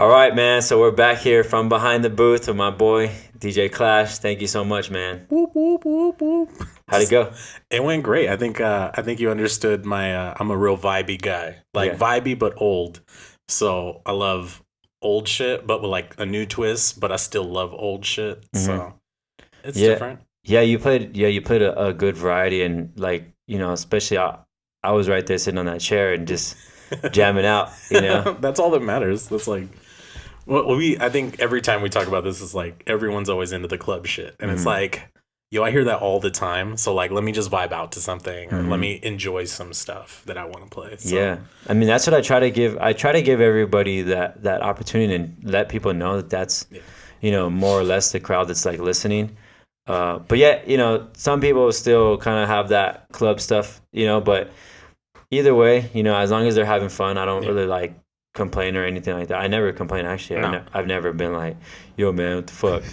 All right, man. So we're back here from behind the booth with my boy DJ Klash. Thank you so much, man. Whoop whoop whoop whoop. How'd it go? It went great. I think you understood my. I'm a real vibey guy, like vibey but old. So I love old shit, but with like a new twist. But I still love old shit. Mm-hmm. So it's different. Yeah, you played a good variety, and like, especially I was right there sitting on that chair and just jamming out. That's all that matters. That's like. Well, I think every time we talk about this, it's like everyone's always into the club shit. And it's like, I hear that all the time. So, like, let me just vibe out to something or let me enjoy some stuff that I want to play. So. Yeah. I mean, that's what I try to give. I try to give everybody that opportunity and let people know that that's, more or less the crowd that's, like, listening. But, yeah, some people still kind of have that club stuff, but either way, as long as they're having fun, I don't really, like, complain or anything like that. I never complain, actually. No. I've never been like, yo, man, what the fuck?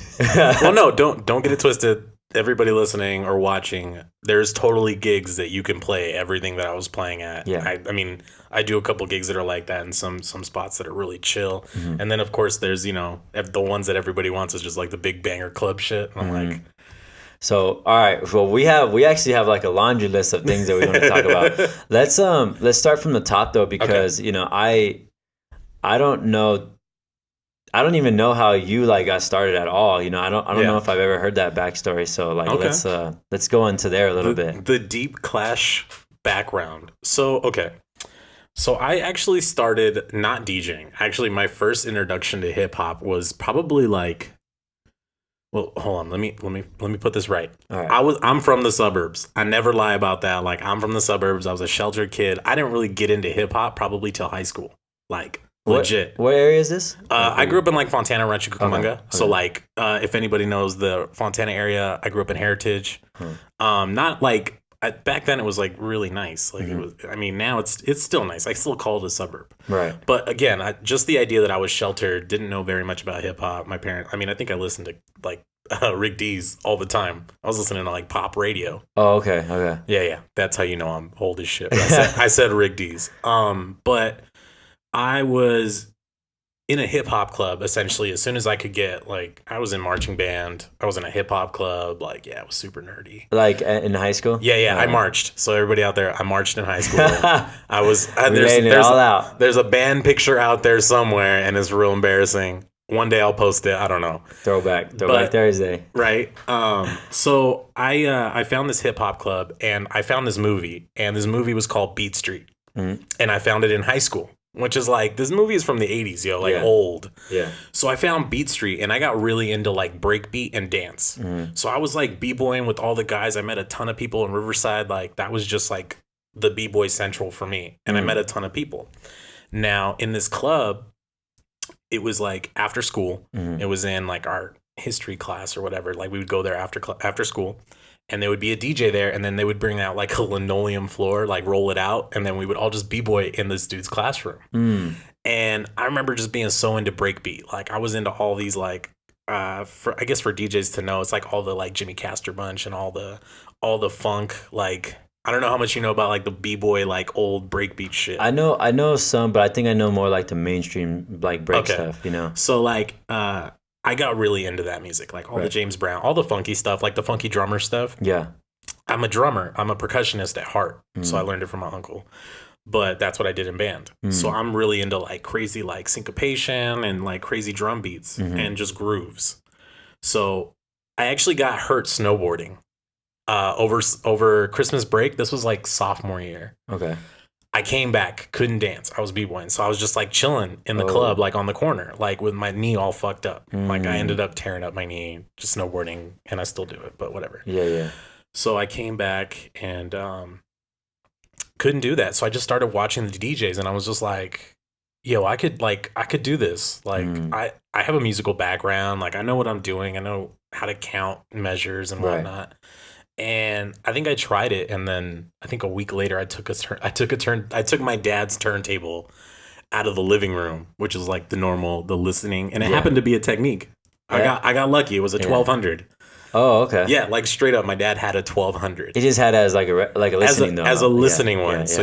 Well, no, don't get it twisted. Everybody listening or watching, there's totally gigs that you can play everything that I was playing at. Yeah. I mean, I do a couple gigs that are like that and some spots that are really chill. Mm-hmm. And then, of course, there's, the ones that everybody wants is just like the big banger club shit. And I'm like... So, all right. Well, we actually have like a laundry list of things that we want to talk about. Let's start from the top, though, because, I don't know. I don't even know how you like got started at all. I don't know if I've ever heard that backstory. So like, let's go into there a little bit. The deep Klash background. So I actually started not DJing. Actually, my first introduction to hip hop was probably like. Well, hold on. Let me put this right. All right. I'm from the suburbs. I never lie about that. Like, I'm from the suburbs. I was a sheltered kid. I didn't really get into hip hop probably till high school. Like. Legit. What area is this? I grew up in like Fontana, Rancho Cucamonga. Okay. So like, if anybody knows the Fontana area, I grew up in Heritage. Not like back then it was like really nice. Like it was. I mean, now it's still nice. I still call it a suburb. Right. But again, just the idea that I was sheltered, didn't know very much about hip hop. My parents. I mean, I think I listened to like Rick D's all the time. I was listening to like pop radio. Oh, okay. Okay. Yeah. That's how you know I'm old as shit. But I said Rick D's. But. I was in a hip hop club essentially as soon as I could get. Like, I was in marching band. I was in a hip hop club. Like, yeah, it was super nerdy. Like in high school? Yeah. I marched. So everybody out there, I marched in high school. I was. There's a band picture out there somewhere, and it's real embarrassing. One day I'll post it. I don't know. Throwback Thursday. Right. So I found this hip hop club, and I found this movie, and this movie was called Beat Street, and I found it in high school. Which is like, this movie is from the 80s, old. Yeah. So I found Beat Street, and I got really into like breakbeat and dance. Mm-hmm. So I was like b-boying with all the guys. I met a ton of people in Riverside. Like, that was just like the b-boy central for me. And I met a ton of people. Now, in this club, it was like after school. Mm-hmm. It was in like our history class or whatever. Like, we would go there after school. And there would be a DJ there, and then they would bring out like a linoleum floor, like roll it out, and then we would all just b-boy in this dude's classroom. And I remember just being so into breakbeat. Like, I was into all these like, I guess for DJs to know, it's like all the like Jimmy Castor bunch and all the funk. Like, I don't know how much you know about like the b-boy like old breakbeat shit. I know some, but I think I know more like the mainstream like break stuff. So like. I got really into that music, like all the James Brown, all the funky stuff, like the funky drummer stuff. Yeah. I'm a drummer. I'm a percussionist at heart. So I learned it from my uncle. But that's what I did in band. So I'm really into like crazy like syncopation and like crazy drum beats and just grooves. So I actually got hurt snowboarding over Christmas break. This was like sophomore year. Okay. I came back, couldn't dance. I was b-boying. So I was just like chilling in the club, like on the corner, like with my knee all fucked up. Like, I ended up tearing up my knee just snowboarding, and I still do it, but whatever. Yeah. So I came back and couldn't do that. So I just started watching the DJs, and I was just like, yo, I could do this. Like, I have a musical background. Like, I know what I'm doing. I know how to count measures and whatnot. And I think I tried it, and then I think a week later I took my dad's turntable out of the living room, which is like the listening, and it happened to be a Technique. I got lucky. It was a 1200. Oh, okay. Yeah, like straight up, my dad had a 1200. He just had it as like a listening as a listening one. So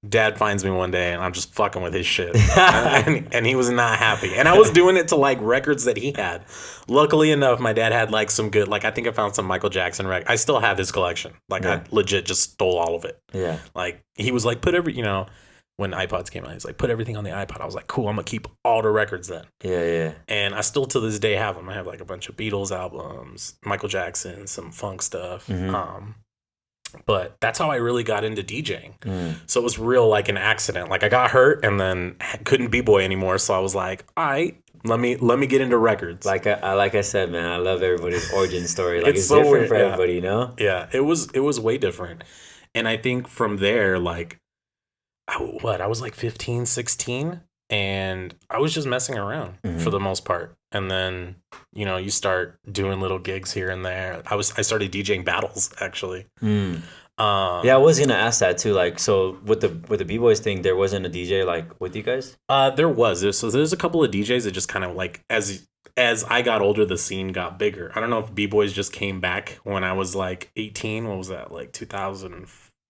Dad finds me one day and I'm just fucking with his shit. And he was not happy. And I was doing it to like records that he had. Luckily enough, my dad had like some good, like I think I found some Michael Jackson records. I still have his collection. Like I legit just stole all of it. Yeah. Like he was like, when iPods came out, he's like, put everything on the iPod. I was like, cool, I'm going to keep all the records then. Yeah, yeah. And I still to this day have them. I have like a bunch of Beatles albums, Michael Jackson, some funk stuff. Mm-hmm. But that's how I really got into DJing. So it was real like an accident. Like I got hurt and then couldn't b-boy anymore. So I was like, all right, let me get into records. Like I said, man, I love everybody's origin story. Like it's so different weird, for everybody, you know? Yeah, it was way different. And I think from there, like, I was like 15, 16, and I was just messing around for the most part. And then, you start doing little gigs here and there. I started DJing battles, actually. Yeah, I was gonna ask that too. Like, so with the B-Boys thing, there wasn't a DJ like with you guys? There's a couple of DJs that just kind of like as I got older, the scene got bigger. I don't know if B-Boys just came back when I was like 18. What was that? Like 2000,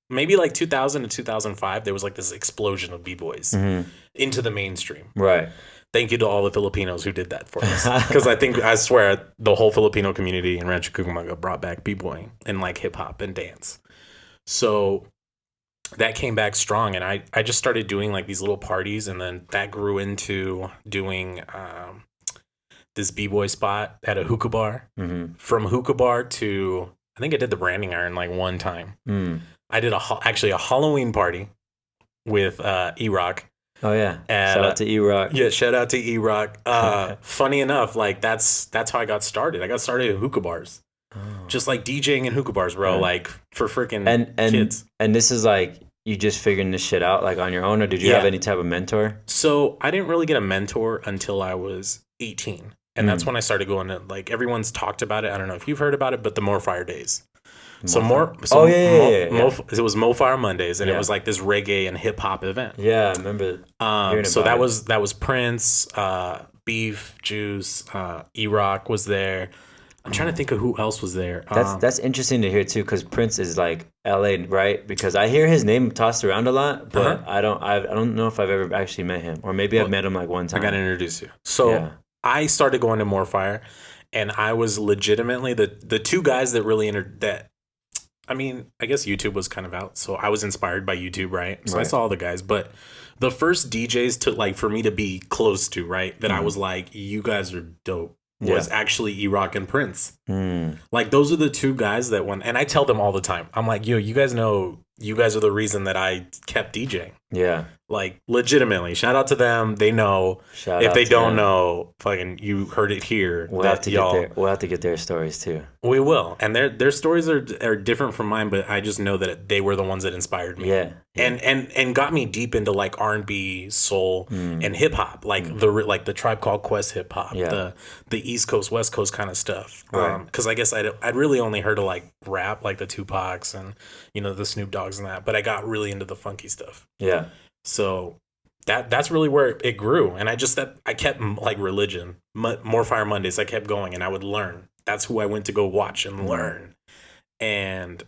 maybe like 2000 to 2005. There was like this explosion of B-Boys into the mainstream. Right. Thank you to all the Filipinos who did that for us. Because I swear, the whole Filipino community in Rancho Cucamonga brought back b-boying and like hip hop and dance. So that came back strong, and I just started doing like these little parties, and then that grew into doing this b-boy spot at a hookah bar. From hookah bar to, I think I did the Branding Iron like one time. I did actually a Halloween party with E-Rock. Oh yeah, shout out to E-Rock. Yeah, shout out to E-Rock. Funny enough, like that's how I got started. I got started at hookah bars, just like DJing in hookah bars, bro. Like for freaking kids. And this is like you just figuring this shit out like on your own, or did you have any type of mentor? So I didn't really get a mentor until I was 18, and that's when I started going to like everyone's talked about it. I don't know if you've heard about it, but the More Fire Days. It was Mo Fire Mondays, and it was like this reggae and hip hop event. Yeah, I remember. So that was Prince, Beef, Juice, E-Rock was there. I'm trying to think of who else was there. That's interesting to hear too, because Prince is like LA, right? Because I hear his name tossed around a lot, but I don't know if I've ever actually met him, or maybe I've met him like one time. I got to introduce you. So I started going to More Fire, and I was legitimately the two guys that really entered that. I mean, I guess YouTube was kind of out, so I was inspired by YouTube, right? So I saw all the guys, but the first DJs to like for me to be close to, right, that I was like, you guys are dope, was actually E-Rock and Prince. Like those are the two guys that went, and I tell them all the time. I'm like, yo, you guys know, you guys are the reason that I kept DJing. Yeah. Like legitimately, shout out to them. They know. If they don't know, fucking, you heard it here. We'll have to get their stories too. We will, and their stories are different from mine, but I just know that they were the ones that inspired me. Yeah. And got me deep into like R&B, soul, and hip hop, like the Tribe Called Quest hip hop, the East Coast West Coast kind of stuff. Because I guess I'd really only heard of like rap, like the Tupacs and the Snoop Dogg's and that, but I got really into the funky stuff. Yeah. So that's really where it grew, and I kept like religion, More Fire Mondays. I kept going, and I would learn. That's who I went to go watch and learn. And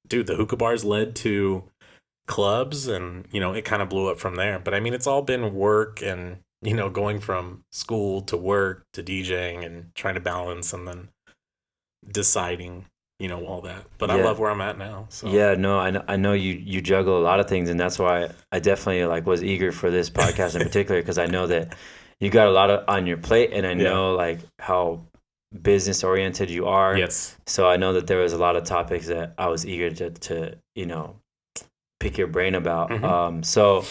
dude, the hookah bars led to clubs, and it kind of blew up from there. But I mean, it's all been work, and going from school to work to DJing and trying to balance, and then deciding. All that, but I love where I'm at now. So. Yeah, no, I know you juggle a lot of things, and that's why I definitely like was eager for this podcast in particular, because I know that you got a lot on your plate, and I know like how business oriented you are. Yes. So I know that there was a lot of topics that I was eager to pick your brain about. So.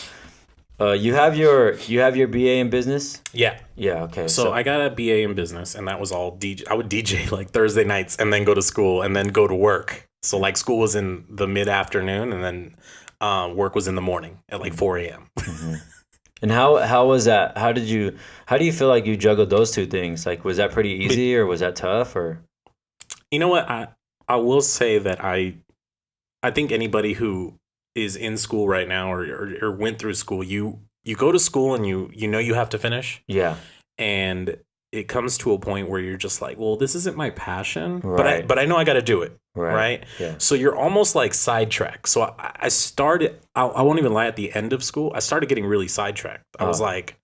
You have your BA in business? Yeah. Yeah, okay. So I got a BA in business, and that was all DJ. I would DJ like Thursday nights and then go to school and then go to work. So like school was in the mid-afternoon, and then work was in the morning at like 4 a.m. And how was that? How do you feel like you juggled those two things? Like, was that pretty easy, or was that tough, or? You know what? I will say that I think anybody who is in school right now or went through school, you go to school and you have to finish. Yeah. And it comes to a point where you're just like, well, this isn't my passion, right. but I know I got to do it. right? Yeah. So you're almost like sidetracked. So I started, I won't even lie, at the end of school, I started getting really sidetracked. I was like,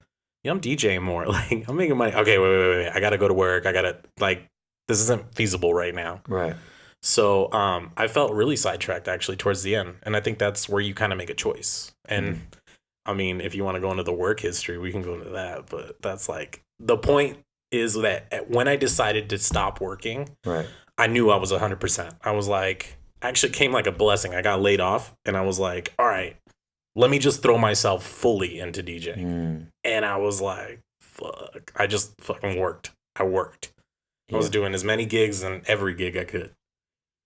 yeah, I'm DJing more. Like, I'm making money. Okay, wait. I got to go to work. I got to, like, this isn't feasible right now. Right. So I felt really sidetracked actually towards the end. And I think that's where you kind of make a choice. And I mean, if you want to go into the work history, we can go into that. But that's like, the point is that when I decided to stop working, right, I knew I was 100%. I was like, actually came like a blessing. I got laid off and I was like, all right, let me just throw myself fully into DJing. And I was like, fuck, I just fucking worked. I worked. I was doing as many gigs and every gig I could.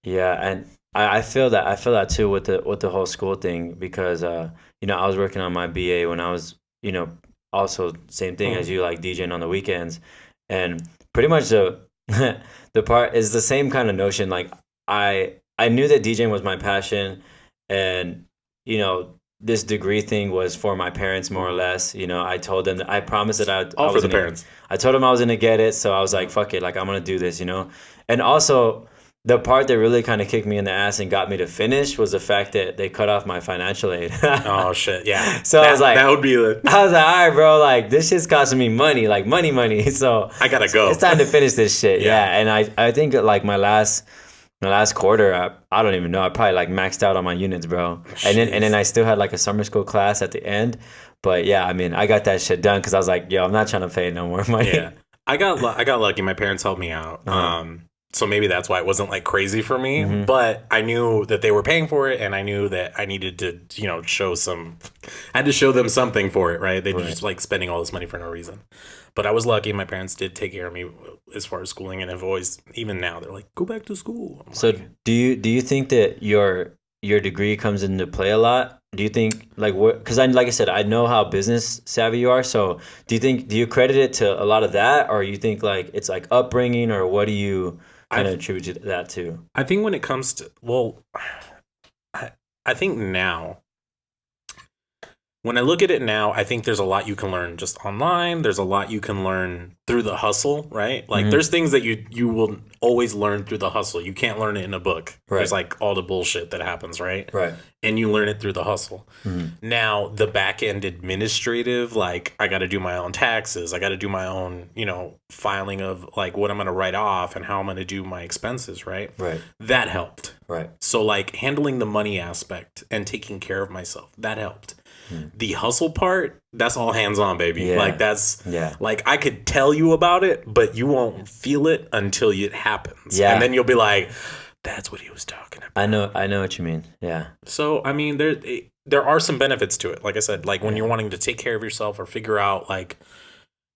Yeah. And I feel that. I feel that too with the whole school thing, because, you know, I was working on my BA when I was, you know, also same thing as you, like DJing on the weekends. And pretty much the part is the same kind of notion. Like I knew that DJing was my passion, and you know, this degree thing was for my parents more or less. You know, I told them that I promised that I for was the parents. I told them I was gonna get it, so I was like, fuck it, like I'm gonna do this, you know. And also the part that really kind of kicked me in the ass and got me to finish was the fact that they cut off my financial aid. Oh shit, yeah. So I was like, that would be the. I was like, all right, bro, like this shit's costing me money, like money. So I gotta go. It's time to finish this shit. Yeah. And I think like my last quarter, I don't even know. I probably like maxed out on my units, bro. And then I still had like a summer school class at the end. But yeah, I mean, I got that shit done because I was like, yo, I'm not trying to pay no more money. Yeah, I got lucky. My parents helped me out. So maybe that's why it wasn't like crazy for me. But I knew that they were paying for it, and I knew that I needed to, you know, I had to show them something for it, right? They were just like spending all this money for no reason. But I was lucky. My parents did take care of me as far as schooling, and have always, even now, they're like, go back to school. I'm so like, do you think that your degree comes into play a lot? Do you think like what? Because like I said, I know how business savvy you are. So do you credit it to a lot of that, or you think like it's like upbringing, or what do you kind of attribute that to? I think when it comes to, well, I think now, when I look at it now, I think there's a lot you can learn just online. There's a lot you can learn through the hustle, right? Like there's things that you will always learn through the hustle. You can't learn it in a book. Right. There's like all the bullshit that happens, right? Right. And you learn it through the hustle. Now, the back end administrative, like I got to do my own taxes. I got to do my own, you know, filing of like what I'm going to write off and how I'm going to do my expenses, right? Right. That helped. Right. So like handling the money aspect and taking care of myself, that helped. The hustle part, that's all hands on, baby. Yeah. Like that's like I could tell you about it, but you won't feel it until it happens. Yeah. And then you'll be like, that's what he was talking about. I know what you mean. Yeah. So I mean, there are some benefits to it. Like I said, like when you're wanting to take care of yourself or figure out like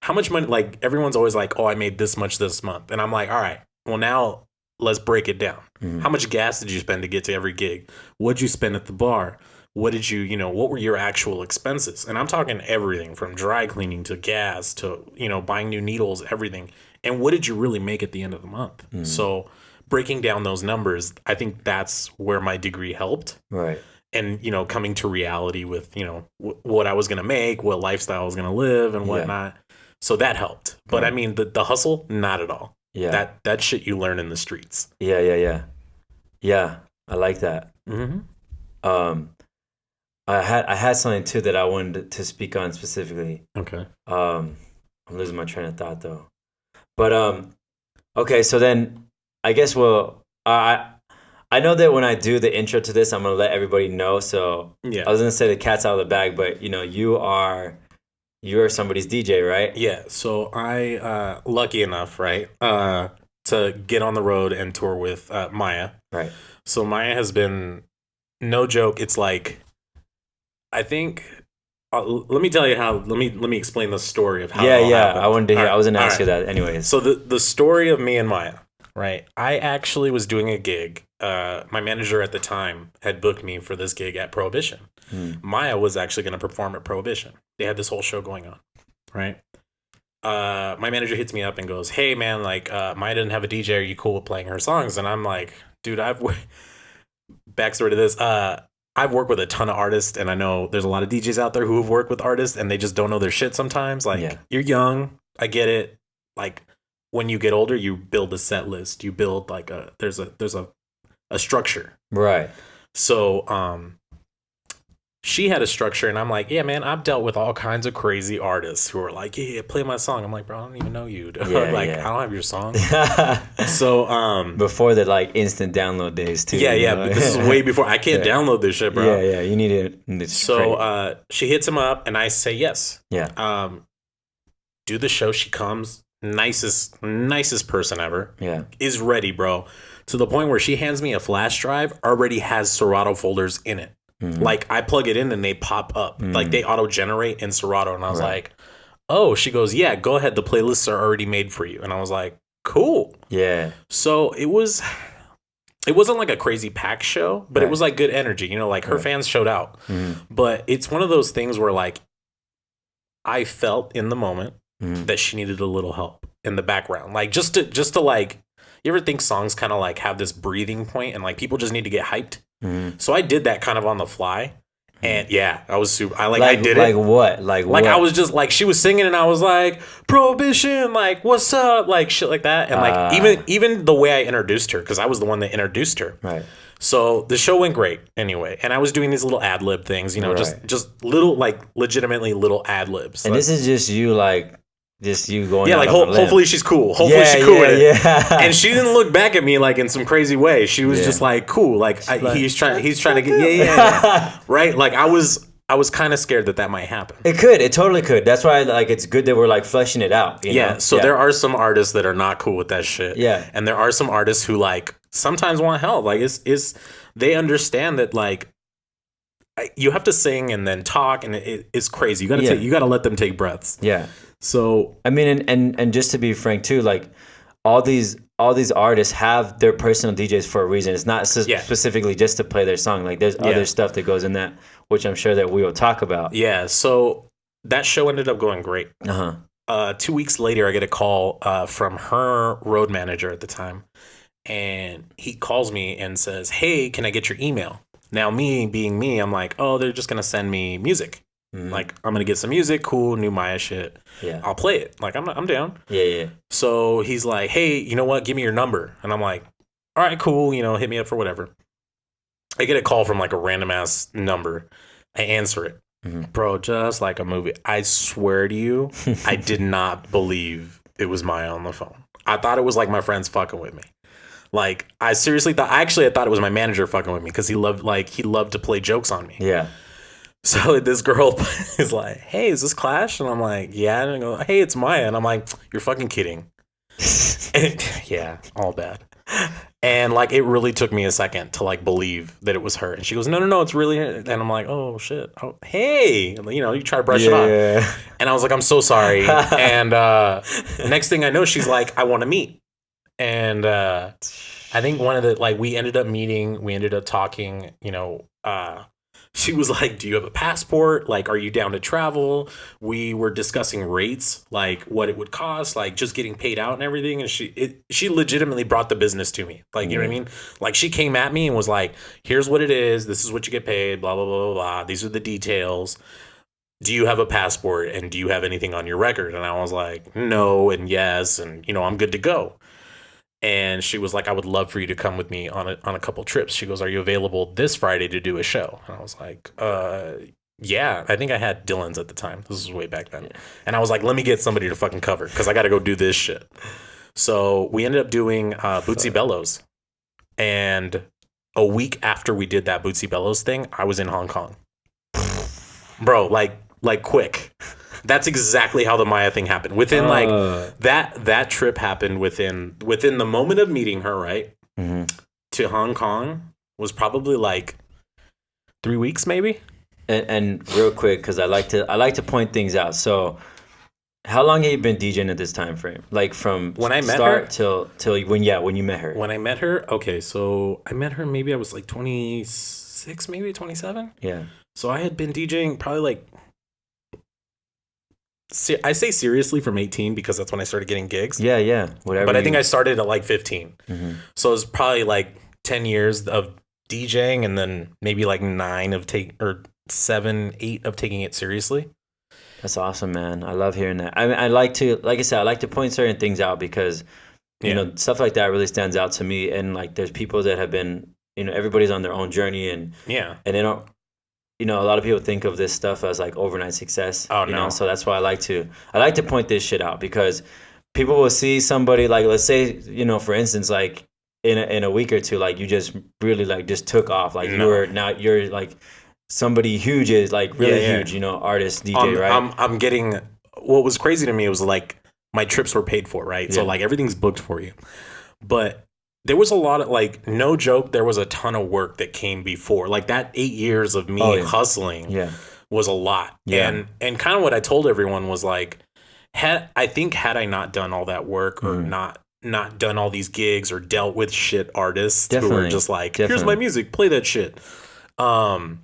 how much money, like everyone's always like, oh, I made this much this month. And I'm like, all right, well now let's break it down. How much gas did you spend to get to every gig? What'd you spend at the bar? What did you know, what were your actual expenses? And I'm talking everything from dry cleaning to gas to, you know, buying new needles, everything. And what did you really make at the end of the month? So breaking down those numbers, I think that's where my degree helped. Right. And, you know, coming to reality with, you know, what I was going to make, what lifestyle I was going to live and whatnot. So that helped. But I mean, the hustle, not at all. Yeah. That shit you learn in the streets. Yeah. I like that. I had something too that I wanted to speak on specifically. Okay. I'm losing my train of thought though. But okay, so then I guess I know that when I do the intro to this, I'm gonna let everybody know. So I was gonna say the cat's out of the bag, but you know, you're somebody's DJ, right? Yeah. So I lucky enough, right, to get on the road and tour with Maya. Right. So Maya has been, no joke, it's like, I think. Let me tell you how. Let me explain the story of how. Yeah. I wanted to hear. Right. I was gonna ask you that, anyways. So the story of me and Maya, right? I actually was doing a gig. My manager at the time had booked me for this gig at Prohibition. Maya was actually going to perform at Prohibition. They had this whole show going on, right? My manager hits me up and goes, "Hey man, like Maya didn't have a DJ. Are you cool with playing her songs?" And I'm like, "Dude, backstory to this. I've worked with a ton of artists, and I know there's a lot of DJs out there who have worked with artists, and they just don't know their shit sometimes. Like, You're young, I get it. Like, when you get older, you build a set list. You build like there's a a structure. Right. So she had a structure, and I'm like, yeah, man, I've dealt with all kinds of crazy artists who are like, yeah, play my song. I'm like, bro, I don't even know you. Yeah, like, yeah. I don't have your song. So before the like instant download days too. yeah, but this is way before. I can't download this shit, bro. Yeah, you need it. So she hits him up, and I say yes. Yeah. Do the show. She comes, nicest person ever. Yeah. Is ready, bro. To the point where she hands me a flash drive, already has Serato folders in it. Mm-hmm. Like, I plug it in and they pop up. Mm-hmm. Like, they auto-generate in Serato. And I was like, oh, she goes, yeah, go ahead. The playlists are already made for you. And I was like, cool. Yeah. So it wasn't like a crazy packed show, but it was like good energy. You know, like her fans showed out. Mm-hmm. But it's one of those things where like I felt in the moment that she needed a little help in the background. Like just to like, you ever think songs kind of like have this breathing point and like people just need to get hyped? Mm-hmm. So I did that kind of on the fly. And yeah, I was super. I did it. Like what? Like what? I was just like, she was singing, and I was like, Prohibition, like what's up, like shit like that, and like even the way I introduced her, because I was the one that introduced her. Right. So the show went great anyway, and I was doing these little ad lib things, you know, just little like legitimately little ad libs. And this is just you like. Just you going. Yeah, like hopefully she's cool. Hopefully she's cool with it. Yeah. And she didn't look back at me like in some crazy way. She was just like cool. Like he's trying to get right. Like I was kind of scared that might happen. It totally could. That's why like it's good that we're like fleshing it out. You know? So there are some artists that are not cool with that shit. Yeah, and there are some artists who like sometimes want help. Like it's they understand that like you have to sing and then talk, and it's crazy. You gotta let them take breaths. Yeah. So I mean, and just to be frank too, like all these artists have their personal DJs for a reason. It's not specifically just to play their song. Like there's other stuff that goes in that, which I'm sure that we will talk about. Yeah. So that show ended up going great. 2 weeks later, I get a call from her road manager at the time, and he calls me and says, "Hey, can I get your email?" Now, me being me, I'm like, "Oh, they're just gonna send me music." Mm-hmm. Like, I'm going to get some music, cool, new Maya shit. Yeah. I'll play it. Like, I'm down. Yeah. So he's like, hey, you know what? Give me your number. And I'm like, all right, cool. You know, hit me up for whatever. I get a call from like a random ass number. I answer it. Mm-hmm. Bro, just like a movie. I swear to you, I did not believe it was Maya on the phone. I thought it was like my friends fucking with me. Like, I seriously thought, I thought it was my manager fucking with me because he loved to play jokes on me. Yeah. So this girl is like, hey, is this Klash? And I'm like, yeah. And I go, hey, it's Maya. And I'm like, you're fucking kidding. Yeah, all bad. And like, it really took me a second to like believe that it was her. And she goes, no, it's really her. And I'm like, oh shit. Oh, hey, you know, you try to brush it off. And I was like, I'm so sorry. And next thing I know, she's like, I want to meet. And I think one of the, like, we ended up talking, you know, she was like, do you have a passport? Like, are you down to travel? We were discussing rates, like what it would cost, like just getting paid out and everything. And she legitimately brought the business to me. Like, you know what I mean? Like, she came at me and was like, here's what it is. This is what you get paid, blah, blah, blah, blah, blah. These are the details. Do you have a passport? And do you have anything on your record? And I was like, no and yes. And, you know, I'm good to go. And she was like, I would love for you to come with me on a couple trips. She goes, are you available this Friday to do a show? And I was like, yeah. I think I had Dylan's at the time. This was way back then. Yeah. And I was like, let me get somebody to fucking cover because I got to go do this shit. So we ended up doing Bootsy Bellows. And a week after we did that Bootsy Bellows thing, I was in Hong Kong. Bro, like quick. That's exactly how the Maya thing happened. Within like that trip happened within the moment of meeting her, right? Mm-hmm. To Hong Kong was probably like 3 weeks, maybe. And real quick, because I like to point things out. So, how long have you been DJing at this time frame? Like from when I met her till when you met her. When I met her, okay, so I met her maybe I was like 26, maybe 27. Yeah. So I had been DJing probably like. I say seriously from 18 because that's when I started getting gigs. Yeah, whatever. But I think I started at like 15. Mm-hmm. So it was probably like 10 years of DJing and then maybe like 7, 8 of taking it seriously. That's awesome, man. I love hearing that. I mean, I like to point certain things out because, you know, stuff like that really stands out to me. And like, there's people that have been everybody's on their own journey, and they don't, a lot of people think of this stuff as like overnight success. Oh, no. So that's why I like to point this shit out, because people will see somebody, like, let's say, for instance, like in a week or two, like you just really like just took off, like you're like somebody huge, is like really huge, artist, DJ, right? I'm getting, what was crazy to me was like my trips were paid for, right? So like everything's booked for you. But there was a lot of, like, no joke, there was a ton of work that came before. Like that 8 years of me hustling was a lot. Yeah. And kind of what I told everyone was like, had I not done all that work, or not done all these gigs, or dealt with shit artists who were just like, here's my music, play that shit, I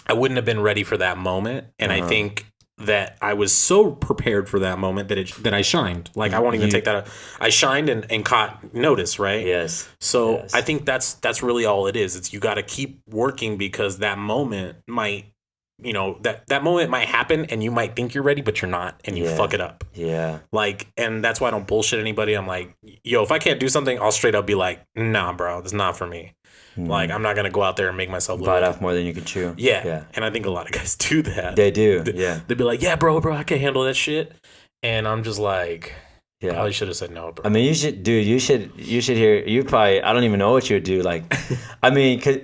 wouldn't have been ready for that moment. And I think that I was so prepared for that moment that I shined. Like, I won't even take that out. I shined and caught notice, right? Yes. So I think that's really all it is. It's, you got to keep working, because that moment might, that moment might happen and you might think you're ready, but you're not, and you fuck it up. Yeah. Like, and that's why I don't bullshit anybody. I'm like, yo, if I can't do something, I'll straight up be like, nah, bro, it's not for me. Like, I'm not going to go out there and make myself bite off more than you can chew. Yeah. And I think a lot of guys do that. They do. Yeah. They'd be like, yeah, bro, I can't handle that shit. And I'm just like, probably should have said no, bro. I mean, you should hear, I don't even know what you would do. Like, I mean, 'cause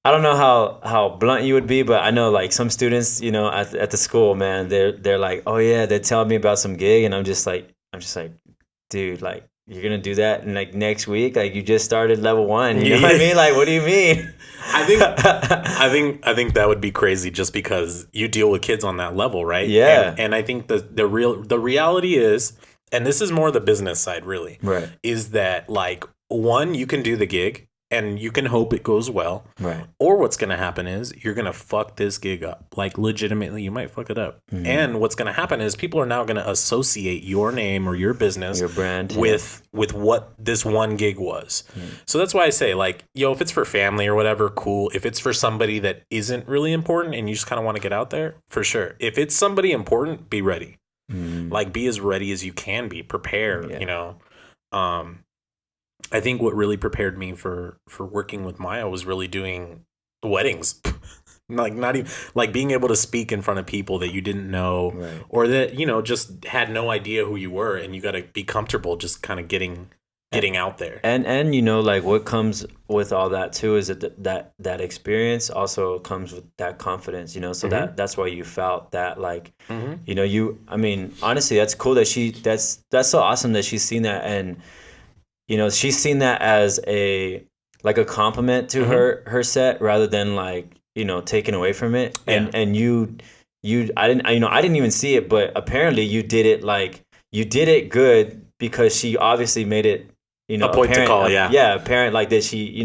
I don't know how blunt you would be, but I know, like, some students, at the school, man, they're like, oh yeah, they're telling me about some gig, and I'm just like, dude, like, you're gonna do that, and like next week, like, you just started level 1. You know what I mean? Like, what do you mean? I think that would be crazy, just because you deal with kids on that level, right? Yeah. And I think the reality is, and this is more the business side, really, right, is that, like, one, you can do the gig and you can hope it goes well. Right. Or what's going to happen is you're going to fuck this gig up. Like, legitimately, you might fuck it up. Mm-hmm. And what's going to happen is people are now going to associate your name or your business, your brand, with what this one gig was. Mm-hmm. So that's why I say, like, yo, if it's for family or whatever, cool. If it's for somebody that isn't really important and you just kind of want to get out there, for sure. If it's somebody important, be ready. Mm-hmm. Like, be as ready as you can be. Prepare, I think what really prepared me for working with Maya was really doing weddings. Like, not even, like, being able to speak in front of people that you didn't know, right, or that, just had no idea who you were, and you got to be comfortable just kind of getting out there. And like, what comes with all that too is that experience also comes with that confidence, so mm-hmm. that's why you felt that, like, mm-hmm. I mean, honestly, that's cool that that's so awesome that she's seen that, and she's seen that as a compliment to mm-hmm. her set, rather than, like, taken away from it. Yeah. And you I didn't even see it, but apparently you did it good, because she obviously made it, a point apparent, to call, apparent, like, that she,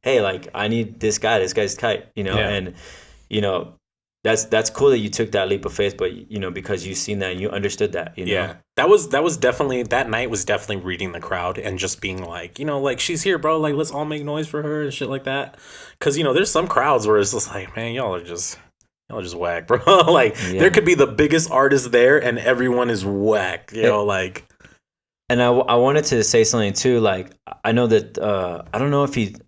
hey, like, I need this guy's tight, and that's cool that you took that leap of faith, but because you seen that and you understood that, Yeah. That was definitely, that night was definitely reading the crowd and just being like, like, she's here, bro, like, let's all make noise for her and shit like that. Cause there's some crowds where it's just like, man, y'all are just whack, bro. Like, there could be the biggest artist there and everyone is whack, like. And I wanted to say something too. Like, I know that I don't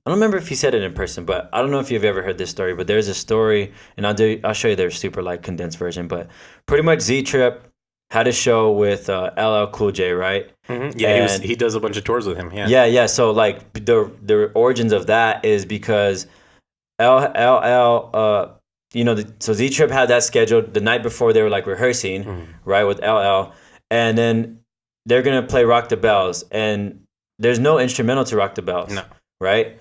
remember if he said it in person, but I don't know if you've ever heard this story. But there's a story, and I'll show you their super, like, condensed version. But pretty much Z-Trip had a show with LL Cool J, right? Mm-hmm. Yeah, and he does a bunch of tours with him. Yeah. So, like, the origins of that is because LL, so Z-Trip had that scheduled the night before they were, like, rehearsing, mm-hmm. right, with LL, and then they're going to play Rock the Bells, and there's no instrumental to Rock the Bells, no, right?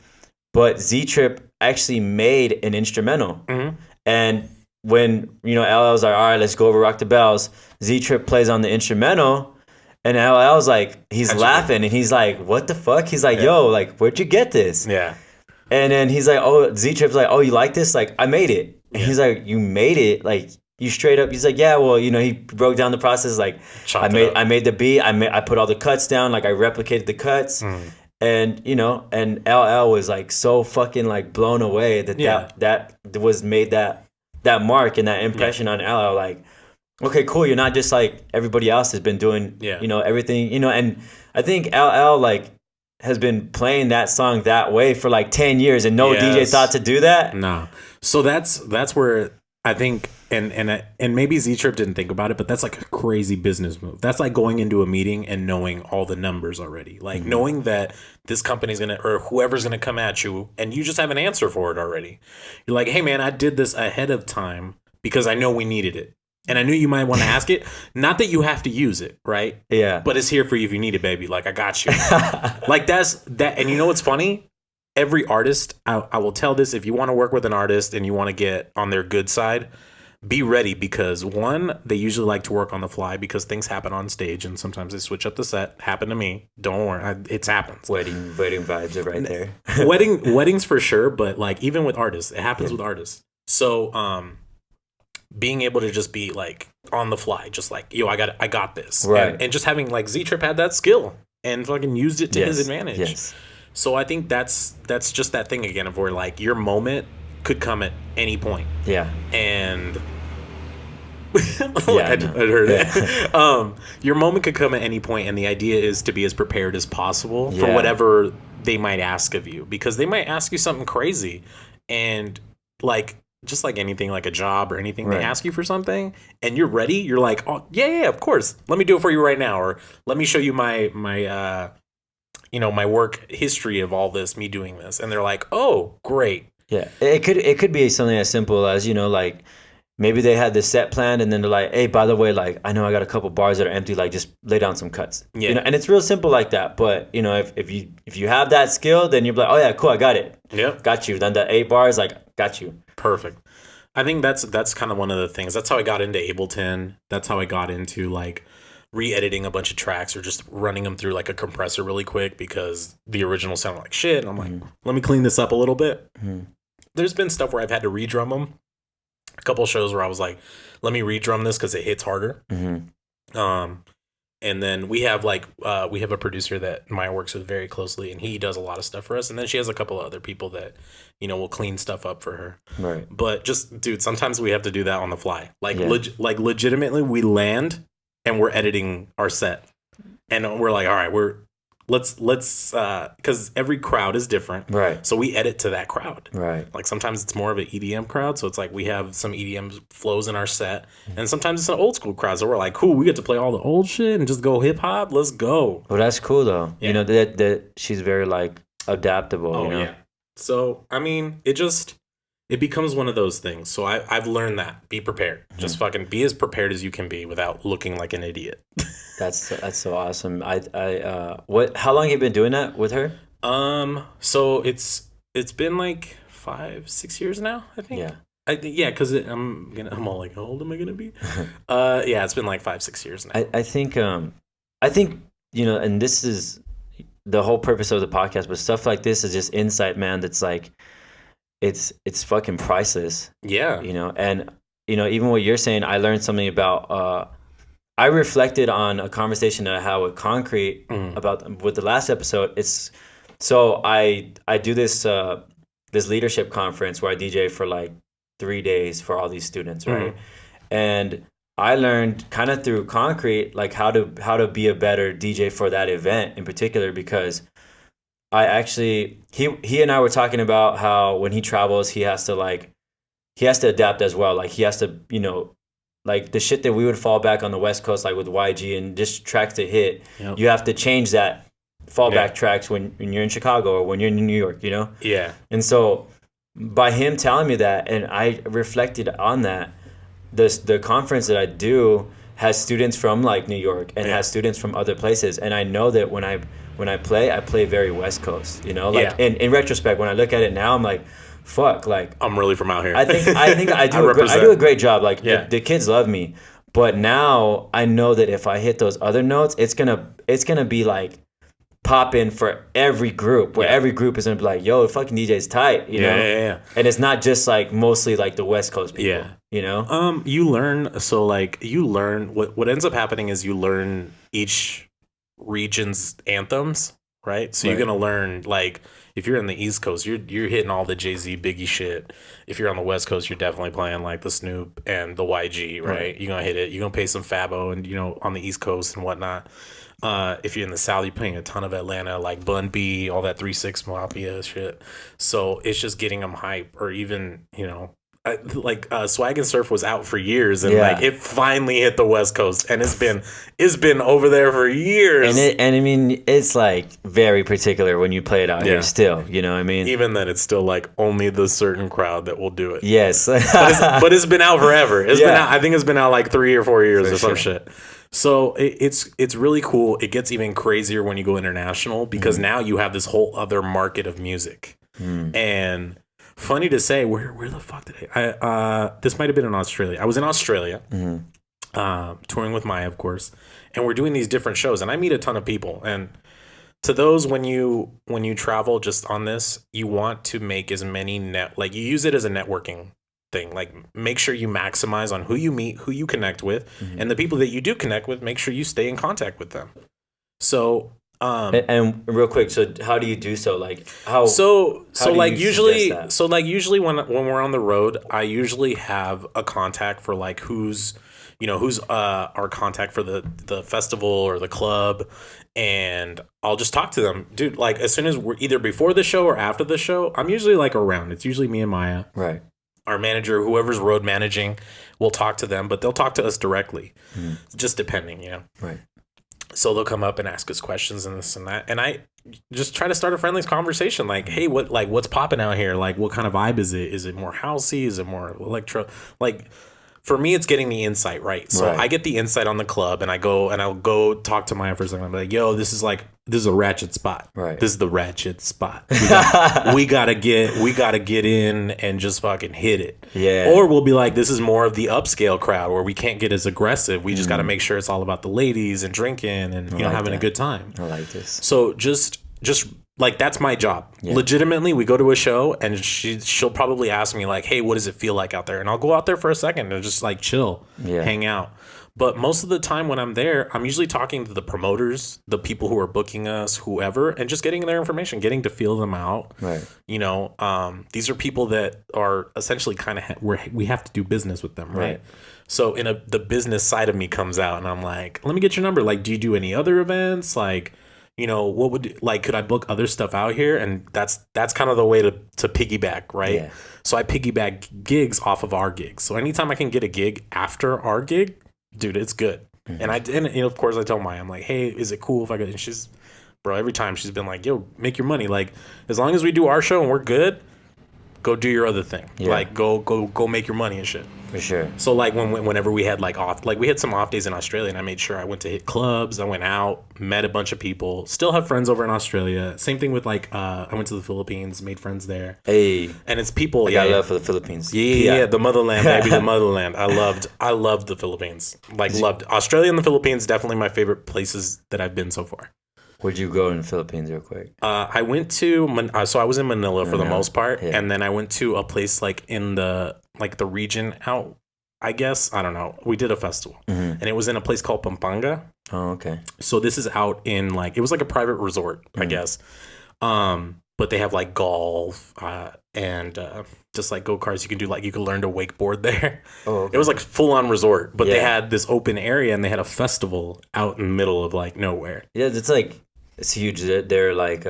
But Z-Trip actually made an instrumental. Mm-hmm. And when, LL's like, all right, let's go over Rock the Bells, Z-Trip plays on the instrumental, and LL's like, he's laughing, and he's like, what the fuck? He's like, yo, like, where'd you get this? Yeah. And then he's like, oh, Z-Trip's like, oh, you like this? Like, I made it. And he's like, you made it? Like, you straight up, he's like, yeah, well, he broke down the process, like, I made the beat, I put all the cuts down, like, I replicated the cuts, and and LL was, like, so fucking, like, blown away that was made that mark and that impression on LL, like, okay, cool, you're not just like everybody else has been doing, everything, and I think LL, like, has been playing that song that way for like 10 years and no DJ thought to do that? No. So that's where I think, and maybe Z-Trip didn't think about it, but that's like a crazy business move. That's like going into a meeting and knowing all the numbers already. Like knowing that this company's going to, or whoever's going to come at you, and you just have an answer for it already. You're like, hey man, I did this ahead of time because I know we needed it. And I knew you might want to ask it. Not that you have to use it, right? Yeah. But it's here for you if you need it, baby. Like, I got you. Like, that's that. And you know what's funny? Every artist, I will tell this, if you want to work with an artist and you want to get on their good side, be ready, because one, they usually like to work on the fly because things happen on stage and sometimes they switch up the set. Happened to me. Don't worry. It's happens. Wedding vibes are right there. Weddings for sure. But like, even with artists, it happens with artists. So, being able to just be like on the fly, just like, yo, I got this. Right. And just having like Z-Trip had that skill and fucking used it to his advantage. Yes. So I think that's just that thing again of where like your moment could come at any point. Yeah. And I heard it. Your moment could come at any point, and the idea is to be as prepared as possible for whatever they might ask of you, because they might ask you something crazy, and like, just like anything, like a job or anything, they ask you for something and you're ready. You're like, oh yeah, of course. Let me do it for you right now. Or let me show you my work history of all this, me doing this. And they're like, oh, great. Yeah. It could be something as simple as, like maybe they had this set planned and then they're like, hey, by the way, like, I know I got a couple bars that are empty, like just lay down some cuts. Yeah. And it's real simple like that. But if you have that skill, then you're like, oh yeah, cool, I got it. Yep. Got you. Then the 8 bars, like, got you. Perfect. I think that's kind of one of the things. That's how I got into Ableton. That's how I got into like re-editing a bunch of tracks or just running them through like a compressor really quick because the original sounded like shit. And I'm like, let me clean this up a little bit. There's been stuff where I've had to redrum them. A couple shows where I was like, let me redrum this because it hits harder. And then we have a producer that Maya works with very closely, and he does a lot of stuff for us. And then she has a couple of other people that, will clean stuff up for her. Right. But just, dude, sometimes we have to do that on the fly. Like, legitimately, we land and we're editing our set, and we're like, all right, let's because every crowd is different, right? So we edit to that crowd, right? Like sometimes it's more of an EDM crowd, so it's like we have some EDM flows in our set, and sometimes it's an old school crowd, so we're like, cool, we get to play all the old shit and just go hip hop. Let's go. Well, that's cool though. Yeah. That she's very like adaptable. Oh yeah. So I mean, it becomes one of those things. So I've learned that. Be prepared. Just fucking be as prepared as you can be without looking like an idiot. That's so awesome. How long have you been doing that with her? So it's been like 5-6 years now, I think. Yeah. Because I'm all like, how old am I gonna be? Yeah, it's been like 5-6 years now. I think and this is the whole purpose of the podcast, but stuff like this is just insight, man. That's like, it's fucking priceless. Yeah. And even what you're saying, I learned something about. I reflected on a conversation that I had with Concrete with the last episode. I do this leadership conference where I DJ for like 3 days for all these students, right? And I learned kind of through Concrete like how to be a better DJ for that event in particular, because I actually he and I were talking about how when he travels he has to adapt as well. Like he has to, like the shit that we would fall back on the West Coast, like with YG and just tracks to hit, you have to change that fallback tracks when you're in Chicago or when you're in New York, Yeah. And so by him telling me that, and I reflected on that, the conference that I do has students from like New York and has students from other places. And I know that when I play very West Coast, in retrospect, when I look at it now, I'm like, fuck, like I'm really from out here. I think I do I do a great job. Like the kids love me, but now I know that if I hit those other notes, it's gonna be like pop in for every group, where every group is gonna be like, yo, the fucking DJ's tight, you know? Yeah. And it's not just like mostly like the West Coast people, You learn, so like you learn what ends up happening is you learn each region's anthems. right? So you're gonna learn, like, if you're in the East Coast, you're hitting all the Jay-Z, Biggie shit. If you're on the West Coast, you're definitely playing like the Snoop and the YG, right? You're gonna hit it. You're gonna pay some Fabo and on the East Coast and whatnot. If you're in the South, you're playing a ton of Atlanta, like Bun B, all that 3-6 Mafia shit. So it's just getting them hype, or even Swag and Surf was out for years, and like it finally hit the West Coast, and it's been over there for years. And I mean, it's like very particular when you play it out here still, you know what I mean? Even then, it's still like only the certain crowd that will do it. Yes. but it's been out forever. It's been out, I think it's been out like 3 or 4 years or some shit. So it's really cool. It gets even crazier when you go international, because now you have this whole other market of music. And funny to say, where the fuck did this might have been in Australia. I was in Australia, touring with Maya, of course, and we're doing these different shows, and I meet a ton of people. And to those, when you travel just on this, you want to make as many you use it as a networking thing. Like, make sure you maximize on who you meet, who you connect with, and the people that you do connect with, make sure you stay in contact with them. So and real quick, so how do you do so? Like how? Usually when we're on the road, I usually have a contact for like who's our contact for the festival or the club, and I'll just talk to them, dude. Like, as soon as we're either before the show or after the show, I'm usually like around. It's usually me and Maya, right? Our manager, whoever's road managing, will talk to them, but they'll talk to us directly, just depending, right. So they'll come up and ask us questions and this and that. And I just try to start a friendly conversation. Like, hey, what's popping out here? Like, what kind of vibe is it? Is it more housey? Is it more electro? Like, for me, it's getting the insight, right? So I get the insight on the club, and I'll go talk to Maya for a second. I'm like, yo, this is a ratchet spot. Right. This is the ratchet spot. We gotta get in and just fucking hit it. Yeah. Or we'll be like, this is more of the upscale crowd where we can't get as aggressive. We just gotta make sure it's all about the ladies and drinking and having a good time. I like this. So just like, that's my job. Legitimately, we go to a show, and she'll probably ask me like, hey, what does it feel like out there? And I'll go out there for a second and just like chill, hang out. But most of the time when I'm there, I'm usually talking to the promoters, the people who are booking us, whoever, and just getting their information, getting to feel them out. Right. These are people that are essentially kind of we have to do business with them, right? So the business side of me comes out, and I'm like, let me get your number. Like, do you do any other events? Like, what could I book other stuff out here? And that's kind of the way to piggyback, right? Yeah. So I piggyback gigs off of our gigs. So anytime I can get a gig after our gig, dude, it's good. And of course I tell Maya, I'm like, hey, is it cool if I go? And she's, bro, every time she's been like, yo, make your money. Like, as long as we do our show and we're good, go do your other thing. Yeah. Like, go make your money and shit. For sure. So like whenever we had we had some off days in Australia, and I made sure I went to hit clubs. I went out, met a bunch of people. Still have friends over in Australia. Same thing with I went to the Philippines, made friends there. Hey, and it's people. I got love for the Philippines. Yeah, the motherland, baby, the motherland. I loved the Philippines. Loved Australia and the Philippines. Definitely my favorite places that I've been so far. Where'd you go in the Philippines, real quick? I went to so I was in Manila for the most part, and then I went to a place like in the region out. I guess, I don't know. We did a festival, and it was in a place called Pampanga. Oh, okay. So this is out in it was like a private resort, I guess. But they have like golf and just like go-karts. You can do you can learn to wakeboard there. Oh, okay. It was like full-on resort, but they had this open area, and they had a festival out in the middle of nowhere. Yeah, it's huge. They're like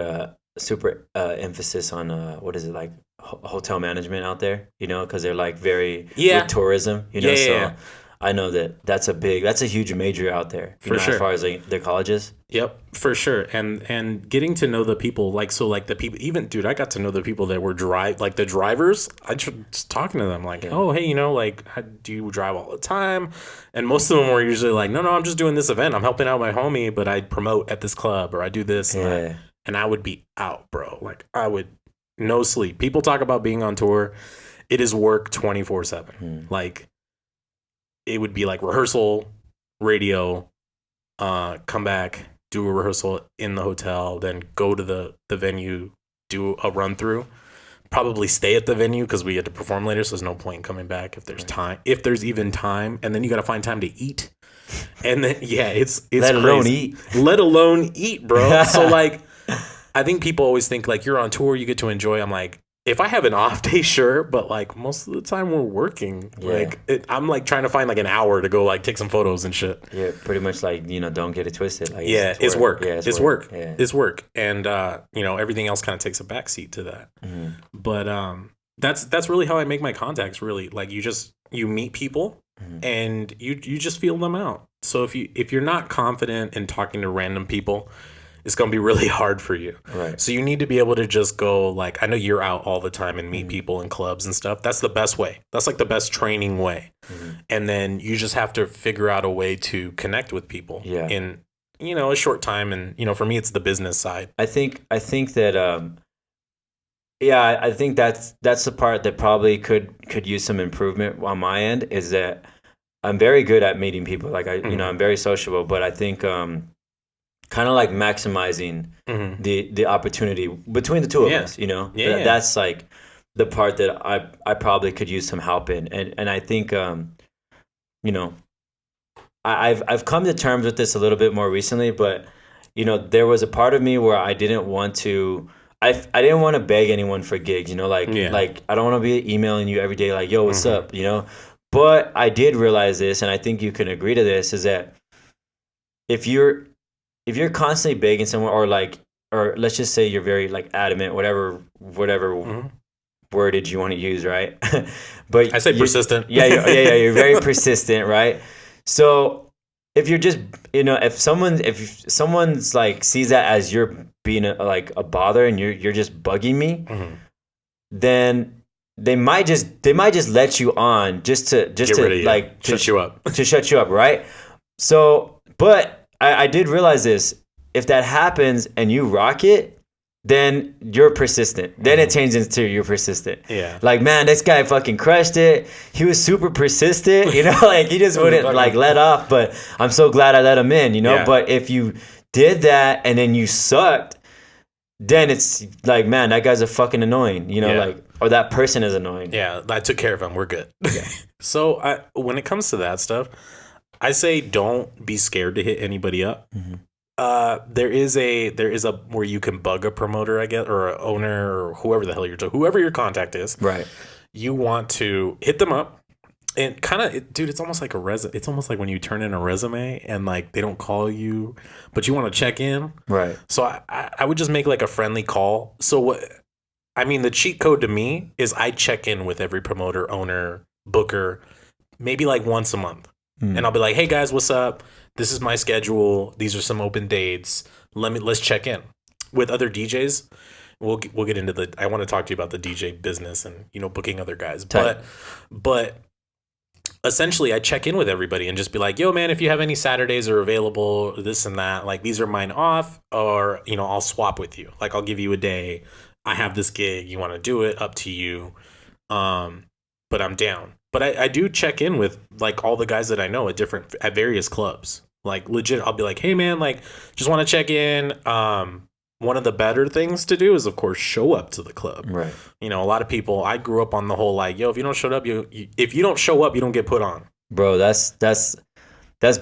super emphasis on what is it, like hotel management out there, because they're like very with tourism, so I know that's a huge major out there for sure, as far as their colleges. Yep, for sure. And getting to know the people, the people, even, dude, I got to know the people that were the drivers. I just talking to them oh, hey, do you drive all the time? And most of them were usually like, no, I'm just doing this event. I'm helping out my homie, but I promote at this club, or I do this and that. And I would be out, bro. I would no sleep. People talk about being on tour. It is work 24/7. It would be rehearsal, radio, come back, do a rehearsal in the hotel, then go to the venue, do a run through, probably stay at the venue because we had to perform later. So there's no point in coming back if there's time, if there's even time. And then you got to find time to eat. And then, it's let alone eat, bro. So I think people always think like you're on tour, you get to enjoy. I'm like, if I have an off day, sure, but like most of the time we're working. Yeah. Like I'm like trying to find like an hour to go like take some photos and shit. Yeah, pretty much like, don't get it twisted. Like It's work. Yeah, it's work. Yeah. It's work. And everything else kind of takes a backseat to that. Mm-hmm. But that's really how I make my contacts. Really, like you meet people and you just feel them out. So if you're not confident in talking to random people, it's going to be really hard for you. Right. So you need to be able to just go, like, I know you're out all the time and meet people in clubs and stuff. That's the best way. That's like the best training way. And then you just have to figure out a way to connect with people in, a short time. And, for me, it's the business side. I think that, I think that's the part that probably could use some improvement on my end, is that I'm very good at meeting people. Like I'm very sociable, but I think, kind of like maximizing the opportunity between the two of us, that's like the part that I probably could use some help in. And I think, I've come to terms with this a little bit more recently, but there was a part of me where I didn't want to, I didn't want to beg anyone for gigs, like I don't want to be emailing you every day, like, yo, what's up, but I did realize this, and I think you can agree to this, is that if you're constantly begging someone, or let's just say you're very like adamant, whatever wordage you want to use, right? But I say persistent. You're very persistent, right? So if you're just, if someone's like sees that as you're being a bother and you're just bugging me, then they might just let you on just to shut you up, to shut you up, right? So, but I did realize this. If that happens and you rock it, then you're persistent. Then it changes into you're persistent. Yeah. Like, man, this guy fucking crushed it. He was super persistent, like he just wouldn't like let off, but I'm so glad I let him in, Yeah. But if you did that and then you sucked, then it's like, man, that guy's a fucking annoying, or that person is annoying. Yeah, I took care of him. We're good. Yeah. So when it comes to that stuff, I say don't be scared to hit anybody up. There is a where you can bug a promoter, I guess, or an owner, or whoever the hell whoever your contact is. Right. You want to hit them up, and kind of, dude, it's almost like it's almost like when you turn in a resume and like they don't call you, but you want to check in. Right. So I would just make like a friendly call. So what? I mean, the cheat code to me is I check in with every promoter, owner, booker, maybe like once a month. And I'll be like, hey guys, what's up? This is my schedule. These are some open dates. Let's check in. With other DJs, we'll get into I want to talk to you about the DJ business and booking other guys. But essentially I check in with everybody and just be like, yo man, if you have any Saturdays are available, this and that, like these are mine off, or I'll swap with you. Like I'll give you a day. I have this gig, you want to do it, up to you. But I'm down. But I do check in with like all the guys that I know at various clubs. Like legit, I'll be like, hey man, like just want to check in. One of the better things to do is of course show up to the club. Right. A lot of people, I grew up on the whole like, yo, if you don't show up, if you don't show up, you don't get put on. Bro, that's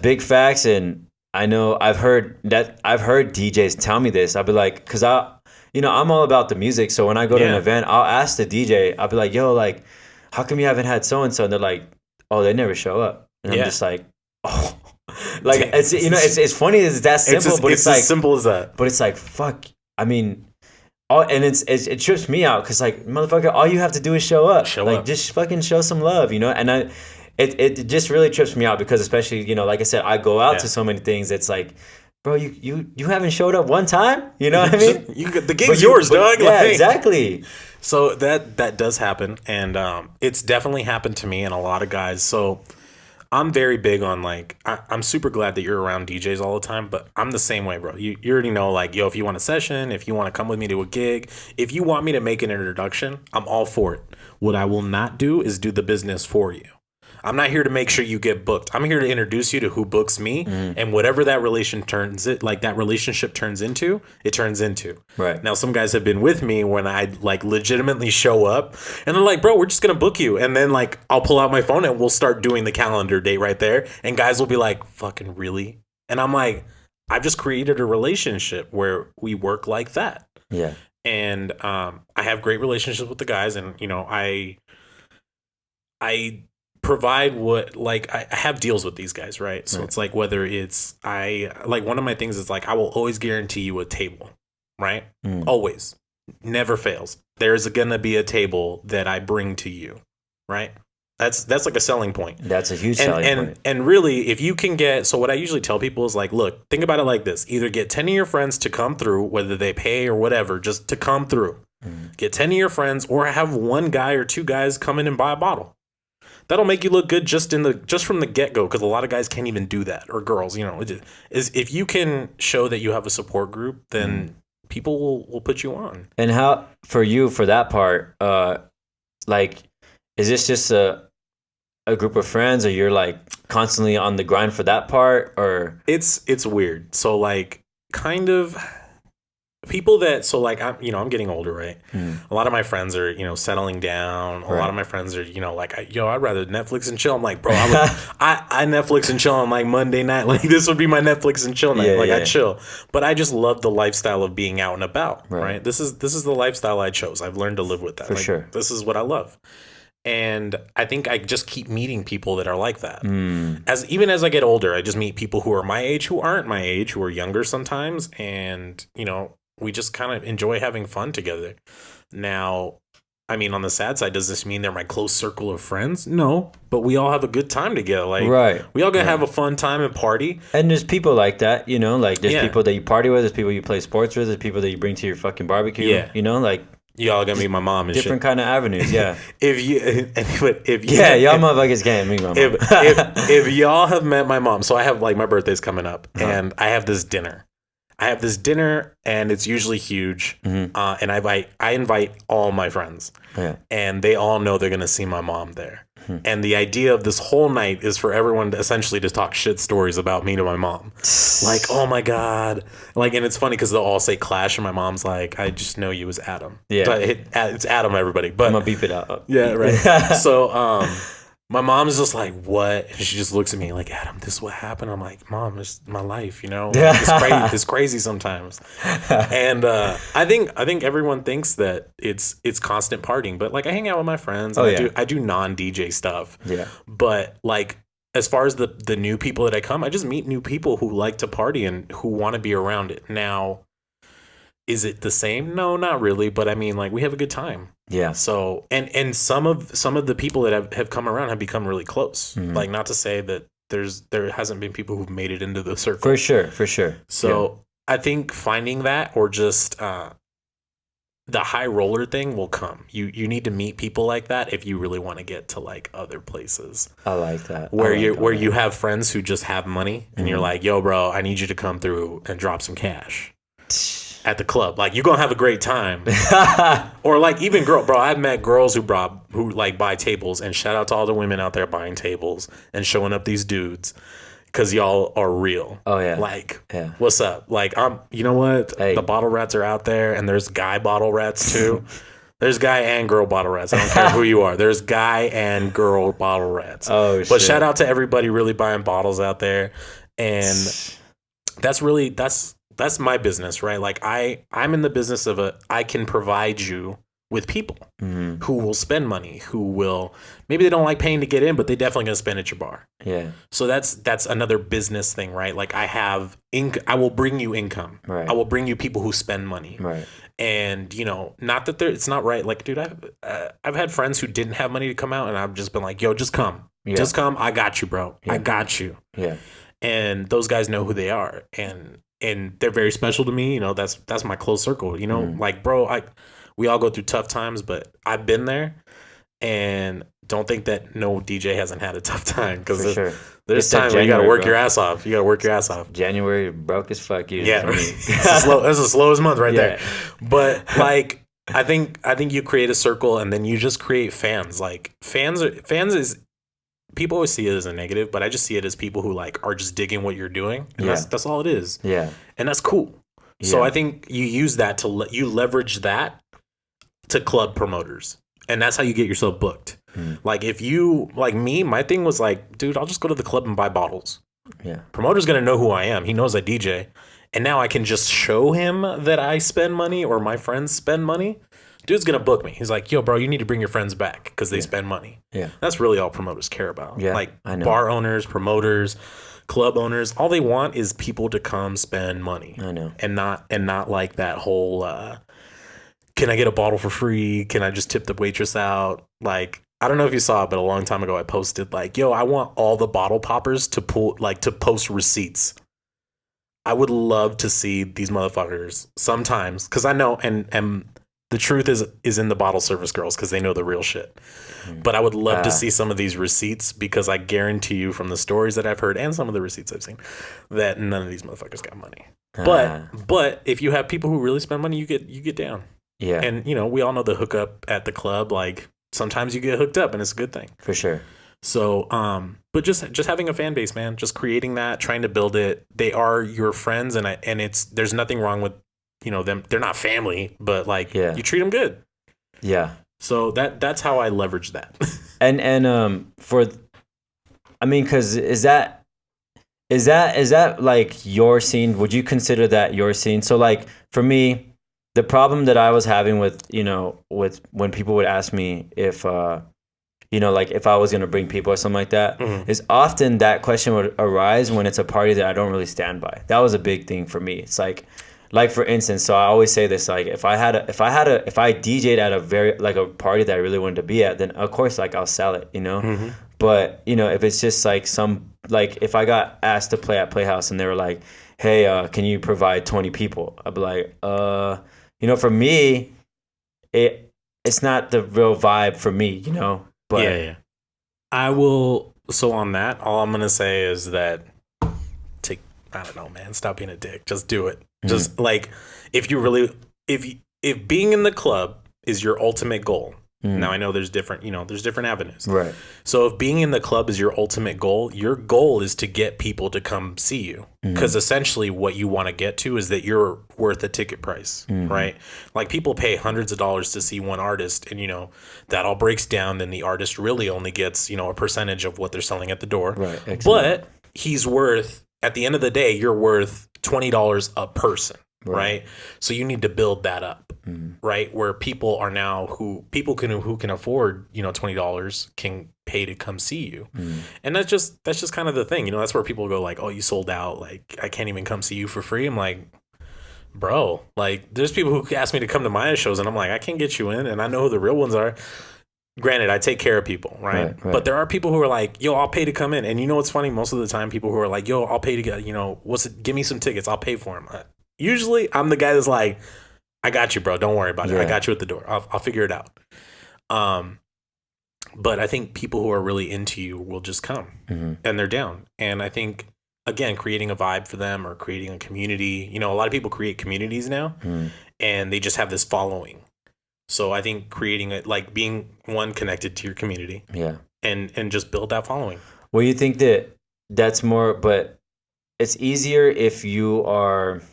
big facts, and I know I've heard DJs tell me this. I'll be like, cause I'm all about the music, so when I go to an event, I'll ask the DJ. I'll be like, yo, like, how come you haven't had so and so? And they're like, oh, they never show up. And I'm just like, oh, like it's funny. It's that simple, but it's like as simple as that. But it's like, fuck. I mean, and it trips me out because like, motherfucker, all you have to do is show up. Just fucking show some love, And it just really trips me out because especially like I said, I go out to so many things. It's like, bro, you haven't showed up one time. You know what I mean? The gig's yours, dog. Yeah, exactly. So that does happen, and it's definitely happened to me and a lot of guys. So I'm very big on like I'm super glad that you're around DJs all the time, but I'm the same way, bro. You already know, like, yo, if you want a session, if you want to come with me to a gig, if you want me to make an introduction, I'm all for it. What I will not do is do the business for you. I'm not here to make sure you get booked. I'm here to introduce you to who books me, and whatever that relationship turns into, it turns into. Right. Now, some guys have been with me when I like legitimately show up, and they're like, "Bro, we're just gonna book you," and then like I'll pull out my phone and we'll start doing the calendar date right there, and guys will be like, "Fucking really?" And I'm like, I've just created a relationship where we work like that. Yeah. And I have great relationships with the guys, and I provide what, like, I have deals with these guys, right? So it's like, whether it's one of my things is like, I will always guarantee you a table, right? Always, never fails. There's gonna be a table that I bring to you, right? That's like a selling point. That's a huge selling point. And really, if you can get, so what I usually tell people is like, look, think about it like this: either get 10 of your friends to come through, whether they pay or whatever, just to come through. Get 10 of your friends, or have one guy or two guys come in and buy a bottle. That'll make you look good just from the get-go, because a lot of guys can't even do that, or girls. Is if you can show that you have a support group, then people will put you on. And how, for you, for that part, like, is this just a group of friends, or you're like constantly on the grind for that part? Or it's weird. So like, kind of people that, so like, I'm getting older, right? A lot of my friends are settling down. A lot of my friends are like, I'd rather Netflix and chill. I'm like, bro, I Netflix and chill on like Monday night. Like, this would be my Netflix and chill night. I chill, but I just love the lifestyle of being out and about. Right? This is the lifestyle I chose. I've learned to live with that. For sure. This is what I love. And I think I just keep meeting people that are like that. Even as I get older, I just meet people who are my age, who aren't my age, who are younger sometimes. And, we just kind of enjoy having fun together. Now, I mean, on the sad side, does this mean they're my close circle of friends? No, but we all have a good time together. Like, we all gonna have a fun time and party. And there's people like that, like there's people that you party with, there's people you play sports with, there's people that you bring to your fucking barbecue. Yeah. Like, y'all gonna meet my mom and different shit. kind of avenues. Yeah. If y'all motherfuckers can't meet my mom. If y'all have met my mom, so I have, like, my birthday's coming up, and I have this dinner. And it's usually huge. And I invite all my friends, and they all know they're gonna see my mom there. And the idea of this whole night is for everyone to essentially just talk shit stories about me to my mom. Like, oh my God. Like, and it's funny because they'll all say Klash, and my mom's like, I just know you as Adam. Yeah. But it's Adam, everybody. But I'm gonna beep it out. Yeah, right. So, my mom's just like, what? And she just looks at me like, Adam, this is what happened. I'm like, Mom, it's my life, Like, it's crazy sometimes. And I think everyone thinks that it's constant partying, but like, I hang out with my friends. And I do non-DJ stuff. Yeah. But like, as far as the new people that I come, I just meet new people who like to party and who want to be around it. Now, is it the same? No, not really. But I mean, like, we have a good time. Yeah. So, and some of the people that have come around have become really close. Like, not to say that there hasn't been people who've made it into the circle. For sure. So I think finding that, or just the high roller thing, will come. You need to meet people like that if you really want to get to like other places. I like that. Where you have friends who just have money, and you're like, yo, bro, I need you to come through and drop some cash at the club. Like, you're gonna have a great time. Or like, even bro, I've met girls who like buy tables, and shout out to all the women out there buying tables and showing up these dudes, because y'all are real. Oh yeah. Like, what's up? Like, you know what? Hey. The bottle rats are out there, and there's guy bottle rats too. There's guy and girl bottle rats. I don't care who you are. There's guy and girl bottle rats. Oh shit. But shout out to everybody really buying bottles out there. And that's my business, right? Like, I'm in the business of I can provide you with people who will spend money, who will, maybe they don't like paying to get in, but they definitely gonna spend at your bar. Yeah. So that's another business thing, right? Like, I will bring you income. Right. I will bring you people who spend money. Right. And not that it's not right. Like, dude, I've had friends who didn't have money to come out, and I've just been like, yo, just come. Yeah. Just come. I got you, bro. Yeah. I got you. Yeah. And those guys know who they are, and they're very special to me. That's my close circle. Like, bro, we all go through tough times, but I've been there, and don't think that no DJ hasn't had a tough time, because there's times where you gotta work your ass off. January broke as fuck. Yeah, that's the slowest month right there. But like, I think you create a circle, and then you just create fans. Like, fans is. People always see it as a negative, but I just see it as people who like are just digging what you're doing, and that's all it is. Yeah, and that's cool. Yeah. So I think you use that you leverage that to club promoters, and that's how you get yourself booked. Like, if you, like me, my thing was like, dude, I'll just go to the club and buy bottles. Yeah. Promoter's gonna know who I am. He knows I DJ, and now I can just show him that I spend money or my friends spend money. Dude's gonna book me. He's like, yo, bro, you need to bring your friends back because they spend money. Yeah. That's really all promoters care about. Yeah, Like I know. bar owners, promoters, club owners, all they want is people to come spend money. I know. And not like that whole can I get a bottle for free? Can I just tip the waitress out? Like, I don't know if you saw it, but a long time ago I posted like, yo, I want all the bottle poppers to post receipts. I would love to see these motherfuckers sometimes, because I know, and the truth is in the bottle service girls because they know the real shit. But I would love to see some of these receipts, because I guarantee you from the stories that I've heard and some of the receipts I've seen that none of these motherfuckers got money. But if you have people who really spend money, you get down. Yeah. And we all know the hookup at the club. Like sometimes you get hooked up and it's a good thing. For sure. So, but just having a fan base, man, just creating that, trying to build it. They are your friends, and there's nothing wrong with them. They're not family, but like you treat them good. Yeah. So that's how I leverage that. Because is that like your scene? Would you consider that your scene? So like for me, the problem that I was having with when people would ask me if like if I was gonna bring people or something like that, is often that question would arise when it's a party that I don't really stand by. That was a big thing for me. It's like for instance, so I always say this, like if I DJ'd at a party that I really wanted to be at, then of course like I'll sell it, But if it's just like if I got asked to play at Playhouse and they were like, hey, can you provide 20 people? I'd be like, for me, it's not the real vibe for me, But yeah. I will. So on that, all I'm gonna say is that I don't know, man. Stop being a dick. Just do it. Just like if being in the club is your ultimate goal. Now I know there's different avenues. Right. So if being in the club is your ultimate goal, your goal is to get people to come see you. Because essentially what you want to get to is that you're worth a ticket price, right? Like people pay hundreds of dollars to see one artist, and that all breaks down, and the artist really only gets, a percentage of what they're selling at the door. Right. Excellent. But he's worth, at the end of the day, you're worth $20 a person. Right. So you need to build that up, right? Where people are now who can afford, $20 can pay to come see you. And that's just kind of the thing, that's where people go like, oh, you sold out. Like, I can't even come see you for free. I'm like, bro, like there's people who ask me to come to my shows and I'm like, I can't get you in. And I know who the real ones are. Granted, I take care of people, right? But there are people who are like, yo, I'll pay to come in. And what's funny? Most of the time, people who are like, yo, I'll pay to get, give me some tickets. I'll pay for them. Usually I'm the guy that's like, I got you, bro. Don't worry about it. I got you at the door. I'll figure it out. But I think people who are really into you will just come and they're down. And I think, again, creating a vibe for them or creating a community, a lot of people create communities now and they just have this following. So I think creating it, like being connected to your community and just build that following. Well, you think that's more, but it's easier if you are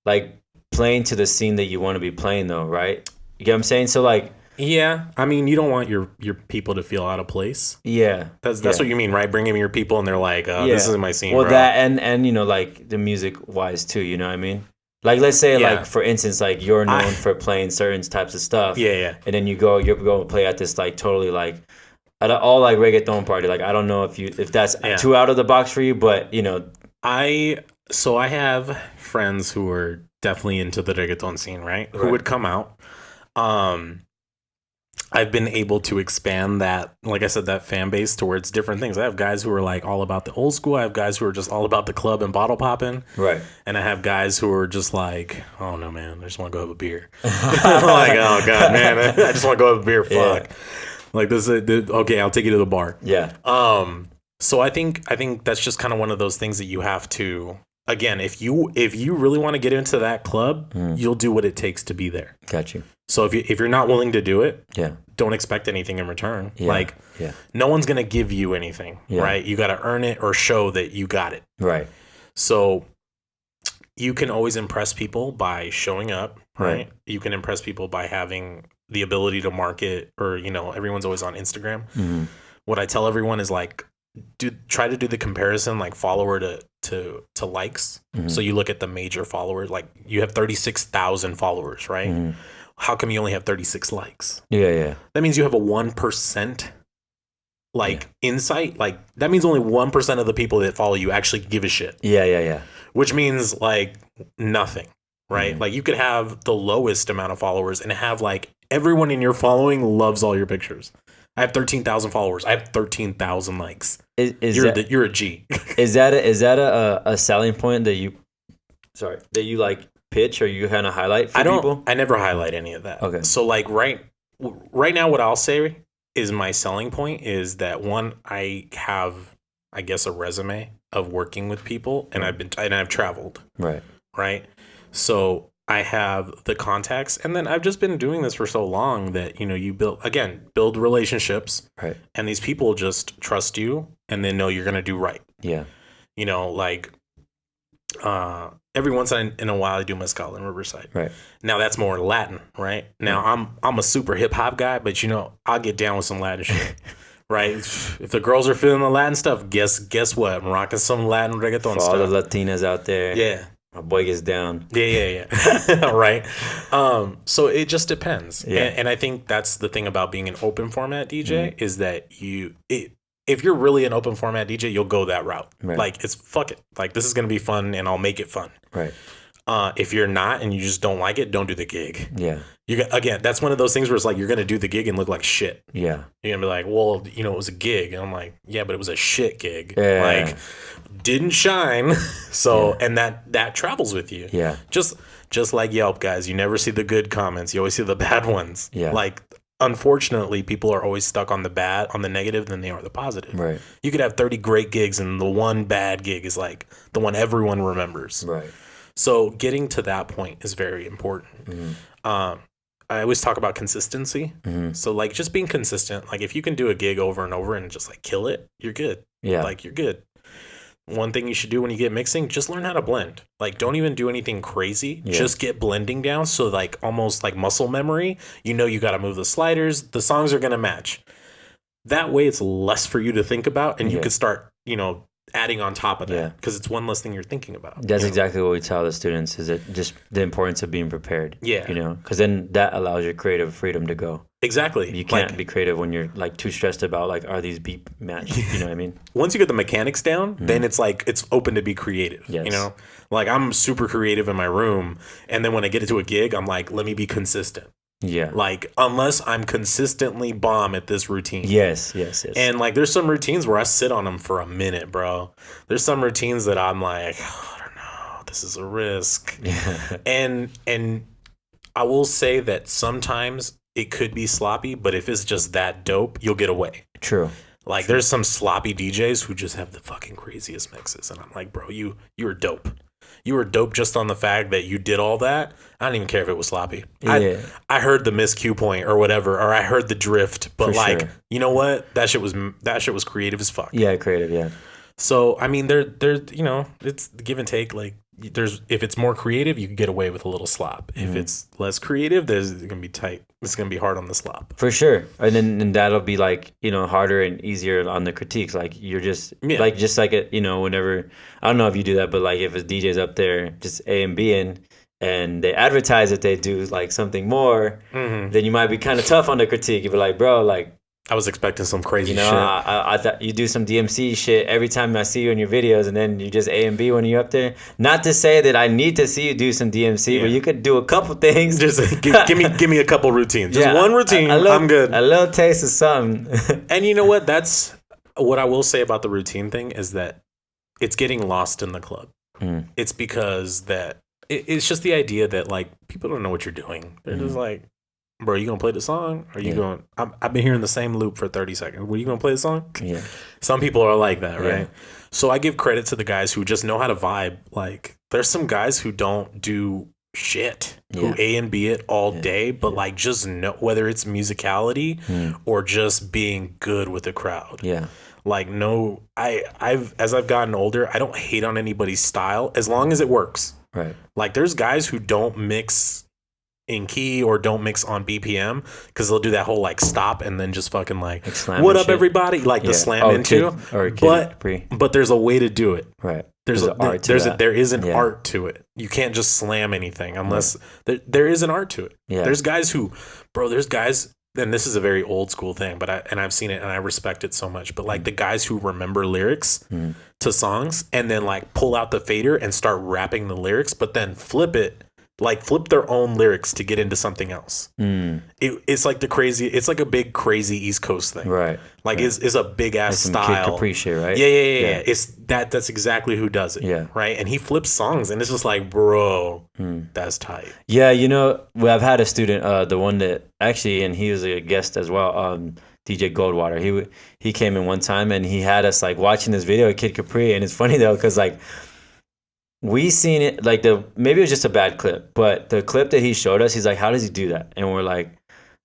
like playing to the scene that you want to be playing though, right? You get what I'm saying? So like, yeah, I mean, you don't want your people to feel out of place. Yeah. That's what you mean, right? Bringing your people and they're like, this isn't my scene, well, bro. that and like the music wise too, you know what I mean? Like let's say like for instance, like you're known for playing certain types of stuff. Yeah. And then you're going to play at this like totally like at an all like reggaeton party. Like I don't know if that's too out of the box for you, but I have friends who are definitely into the reggaeton scene, right? Who would come out. I've been able to expand that, like I said, that fan base towards different things. I have guys who are like all about the old school. I have guys who are just all about the club and bottle popping. Right. And I have guys who are just like, oh no, man, I just want to go have a beer. I'm like, oh God, man, I just want to go have a beer. Fuck. Like this is okay. I'll take you to the bar. Yeah. So I think that's just kind of one of those things that you have to, again, if you really want to get into that club, you'll do what it takes to be there. Got you. So if you're not willing to do it, don't expect anything in return. No one's gonna give you anything, right? You got to earn it or show that you got it. Right. So you can always impress people by showing up, right? You can impress people by having the ability to market, or everyone's always on Instagram. What I tell everyone is like, try to do the comparison like follower to likes. So you look at the major followers, like you have 36,000 followers, right? How come you only have 36 likes? Yeah. That means you have a 1% like insight. Like that means only 1% of the people that follow you actually give a shit. Yeah. Which means like nothing, right? Like you could have the lowest amount of followers and have like everyone in your following loves all your pictures. I have 13,000 followers. I have 13,000 likes. You're a G. Is that a selling point that you like pitch or you kind of highlight for people? I never highlight any of that. Okay. So like right now, what I'll say is my selling point is that one, I have, I guess, a resume of working with people, and I've traveled. Right. So I have the contacts, and then I've just been doing this for so long that, you build relationships. Right. And these people just trust you and they know you're going to do right. Yeah. Like every once in a while I do mezcal in Riverside. Right. Now that's more Latin, right? Now I'm a super hip hop guy, but I'll get down with some Latin shit. Right? If the girls are feeling the Latin stuff, guess what? I'm rocking some Latin reggaeton for stuff. all the Latinas out there. Yeah. My boy gets down. Yeah. Right. So it just depends. Yeah. And I think that's the thing about being an open format DJ is that if you're really an open format DJ, you'll go that route. Right. Like it's fuck it. Like this is going to be fun and I'll make it fun. Right. If you're not and you just don't like it, don't do the gig. Yeah. Again, that's one of those things where it's like you're going to do the gig and look like shit. Yeah. You're going to be like, well, it was a gig. And I'm like, yeah, but it was a shit gig. Yeah. Like, didn't shine. So, and that travels with you. Yeah. Just like Yelp, guys. You never see the good comments. You always see the bad ones. Yeah. Like, unfortunately, people are always stuck on the negative than they are the positive. Right. You could have 30 great gigs and the one bad gig is like the one everyone remembers. Right. So getting to that point is very important. I always talk about consistency. So like just being consistent. Like if you can do a gig over and over and just like kill it, you're good. Yeah. Like you're good. One thing you should do when you get mixing, just learn how to blend. Like don't even do anything crazy. Yeah. Just get blending down. So like almost like muscle memory, you got to move the sliders. The songs are going to match. That way it's less for you to think about and you could start, adding on top of that because it's one less thing you're thinking about. That's exactly what we tell the students is that just the importance of being prepared. Yeah. Because then that allows your creative freedom to go. Exactly. You can't be creative when you're like too stressed about like, are these beat matched? You know what I mean? Once you get the mechanics down, then it's like, it's open to be creative, Yes. Like I'm super creative in my room. And then when I get into a gig, I'm like, let me be consistent. Yeah. Like, unless I'm consistently bomb at this routine. Yes. And like, there's some routines where I sit on them for a minute, bro. There's some routines that I'm like, I don't know, this is a risk. Yeah. And I will say that sometimes it could be sloppy, but if it's just that dope, you'll get away. True. Like, there's some sloppy DJs who just have the fucking craziest mixes. And I'm like, bro, you were dope. You were dope just on the fact that you did all that. I don't even care if it was sloppy. Yeah. I heard the miss cue point or whatever, or I heard the drift, but For you know what? That shit was creative as fuck. Yeah, creative, yeah. So, I mean, there, it's give and take. Like, if it's more creative, you can get away with a little slop. If it's less creative, it's gonna be tight. It's gonna be hard on the slop. For sure. And then that'll be like, harder and easier on the critiques. Like you're just whenever, I don't know if you do that, but like if a DJ's up there just A and B and they advertise that they do like something more, then you might be kind of tough on the critique. You'd be like, bro, like, I was expecting some crazy shit. I thought you do some DMC shit every time I see you in your videos, and then you just A and B when you're up there. Not to say that I need to see you do some DMC, but you could do a couple things. Just give me a couple routines. Just one routine. I'm good. A little taste of something. And you know what? That's what I will say about the routine thing is that it's getting lost in the club. It's because that it's just the idea that like people don't know what you're doing. They're just like, bro, you gonna play the song? Are you going? I've been hearing the same loop for 30 seconds. Were you gonna play the song? Yeah. Some people are like that, right? So I give credit to the guys who just know how to vibe. Like, there's some guys who don't do shit, who A and B it all day, but like just know whether it's musicality or just being good with the crowd. Yeah. Like, no, as I've gotten older, I don't hate on anybody's style as long as it works. Right. Like, there's guys who don't mix in key or don't mix on BPM, because they'll do that whole like stop and then just fucking like slam what and up shit. everybody, like the slam into. But there's a way to do it. Right. There's an art to that. There is an art to it. You can't just slam anything unless there is an art to it. Yeah. There's guys, and this is a very old school thing, but I've seen it and I respect it so much. But like the guys who remember lyrics to songs and then like pull out the fader and start rapping the lyrics, but then flip their own lyrics to get into something else. It's like it's like a big crazy East Coast thing, right? Like it's a big ass some style. Kid Capri shit, right? Yeah. It's that's exactly who does it. Yeah. Right. And he flips songs, and it's just like, bro, that's tight. Yeah, I've had a student, the one that actually, and he was a guest as well. DJ Goldwater. He came in one time and he had us like watching this video of Kid Capri, and it's funny though because like we seen it like maybe it was just a bad clip, but the clip that he showed us, he's like, how does he do that? And we're like,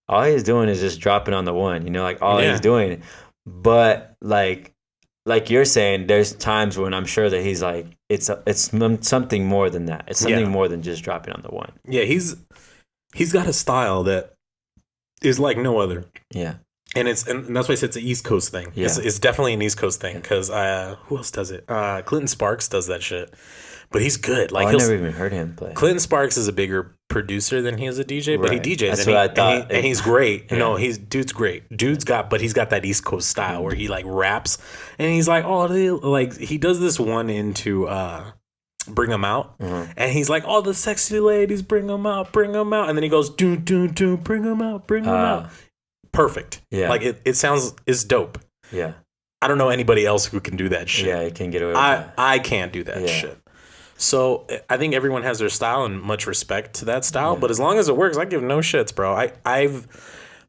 all he's doing is just dropping on the one, like all he's doing. But like you're saying, there's times when I'm sure that he's like, it's something more than that. It's something more than just dropping on the one. Yeah, he's got a style that is like no other. Yeah. And that's why I said it's an East Coast thing. Yeah. It's definitely an East Coast thing because who else does it? Clinton Sparks does that shit. But he's good. Like I never even heard him play. Clinton Sparks is a bigger producer than he is a DJ, but he DJs. That's what I thought. And he's great. Yeah. No, dude's great. But he's got that East Coast style where he like raps and he's like, he does this one into Bring 'Em Out, and he's like, all the sexy ladies, bring 'em out, and then he goes, do, bring 'em out, bring 'em out. Perfect. Yeah. Like it's dope. Yeah. I don't know anybody else who can do that shit. Yeah, you can get away with that. I can't do that shit. So I think everyone has their style and much respect to that style. Yeah. But as long as it works, I give no shits, bro. I've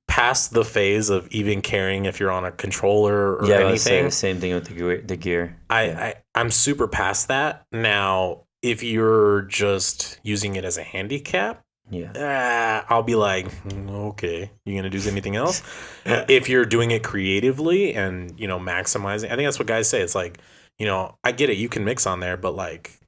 passed the phase of even caring if you're on a controller or anything. Say the same thing with the gear. I'm super past that. Now, if you're just using it as a handicap, I'll be like, okay, you gonna do anything else? If you're doing it creatively and maximizing, I think that's what guys say. It's like, I get it, you can mix on there, but like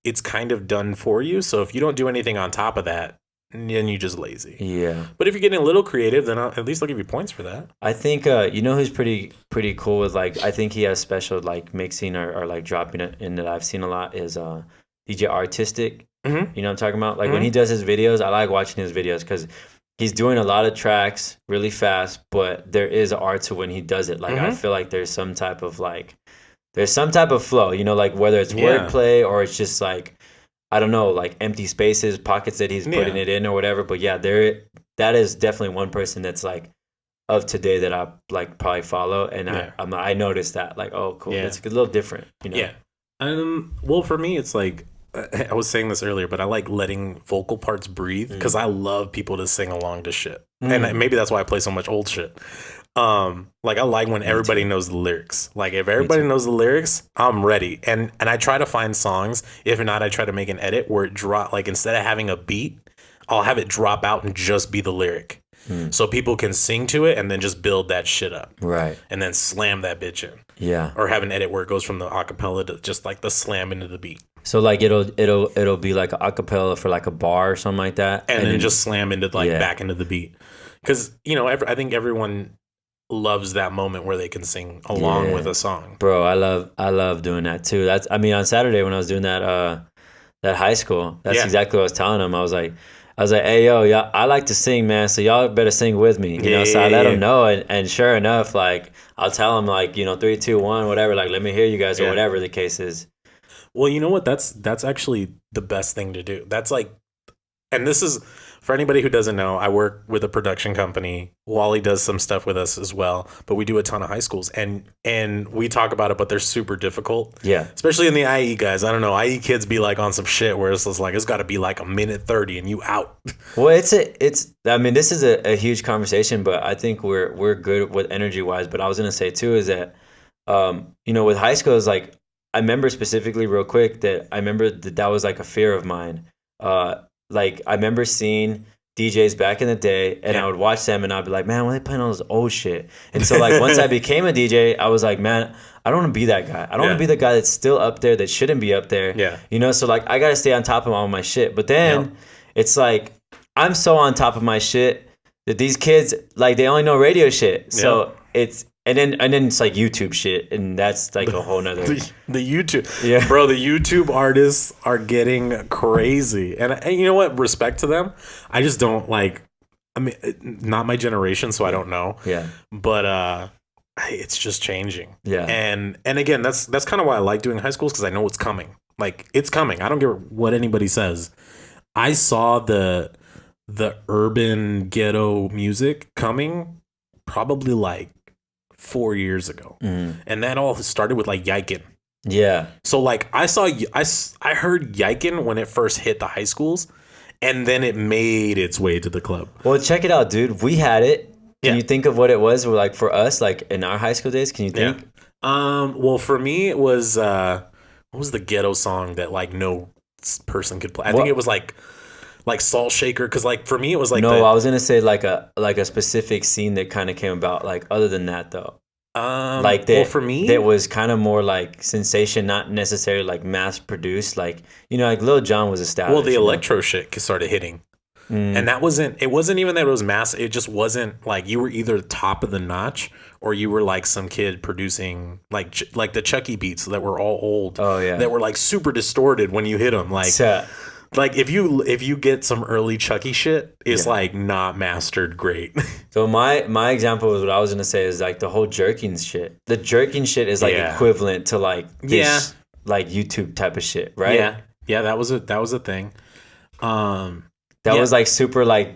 it's kind of done for you. So if you don't do anything on top of that, then you're just lazy. Yeah. But if you're getting a little creative, then at least I'll give you points for that. I think who's pretty cool with like, I think he has special like mixing or like dropping it in that I've seen a lot is DJ Artistic. Mm-hmm. You know what I'm talking about? Like when he does his videos, I like watching his videos because he's doing a lot of tracks really fast, but there is an art to when he does it. Like I feel like there's some type of flow, like whether it's wordplay or it's just like, I don't know, like empty spaces, pockets that he's putting it in or whatever. But yeah, that is definitely one person that's like of today that I like probably follow. And I noticed that like, oh, cool. It's a little different, Yeah. Well, for me, it's like, I was saying this earlier, but I like letting vocal parts breathe because I love people to sing along to shit. And maybe that's why I play so much old shit. Like I like when everybody knows the lyrics. Like if everybody knows the lyrics, I'm ready. And I try to find songs. If not, I try to make an edit where it drop. Like instead of having a beat, I'll have it drop out and just be the lyric, so people can sing to it and then just build that shit up. Right. And then slam that bitch in. Yeah. Or have an edit where it goes from the acapella to just like the slam into the beat. So like it'll be like an acapella for like a bar or something like that, and then just slam into like back into the beat. Because I think everyone loves that moment where they can sing along with a song. Bro, I love doing that too. On Saturday when I was doing that high school, that's exactly what I was telling them. I was like, hey yo, y'all, I like to sing, man. So y'all better sing with me. So I let them know, and sure enough, like I'll tell them like 3, 2, 1, whatever. Like let me hear you guys or whatever the case is. Well, you know what? That's actually the best thing to do. That's like, and this is for anybody who doesn't know, I work with a production company. Wally does some stuff with us as well, but we do a ton of high schools and we talk about it, but they're super difficult. Yeah. Especially in the IE guys. I don't know. IE kids be like on some shit where it's just like, it's got to be like a minute 30 and you out. Well, this is a huge conversation, but I think we're good with energy wise. But I was going to say too, is that, with high schools, like, I remember specifically real quick that that was like a fear of mine. Like I remember seeing DJs back in the day and I would watch them and I'd be like, man, when they playing all this old shit? And so like once I became a DJ, I was like, man, I don't want to be that guy. I don't want to be the guy that's still up there that shouldn't be up there. Yeah. So like I got to stay on top of all my shit. But then it's like I'm so on top of my shit that these kids like they only know radio shit. So it's and then it's like YouTube shit, and that's like a whole nother the YouTube, bro. The YouTube artists are getting crazy, and you know what? Respect to them. I just don't like. I mean, not my generation, so I don't know. Yeah, but it's just changing. Yeah, and again, that's kind of why I like doing high schools because I know it's coming. Like it's coming. I don't care what anybody says. I saw the urban ghetto music coming probably like 4 years ago. And that all started with like Yikin. Yeah. So like I heard Yikin when it first hit the high schools, and then it made its way to the club. Well, check it out, dude. We had it. Can you think of what it was like for us, like in our high school days? Can you think? Well, for me it was what was the ghetto song that like no person could play? I think it was like Salt Shaker, because like for me it was like I was gonna say like a specific scene that kind of came about. Like other than that though, like that, well, for me that was kind of more like sensation, not necessarily like mass produced. Like like Lil Jon was established. Well, the electro shit started hitting, and it wasn't even that it was mass. It just wasn't like you were either top of the notch or you were like some kid producing like the Chucky beats that were all old. Oh yeah, that were like super distorted when you hit them. Like if you get some early Chucky shit, it's like not mastered great. So my example was what I was gonna say is like the whole jerking shit. The jerking shit is like equivalent to like this like YouTube type of shit, right? Yeah. That was a thing. That was like super like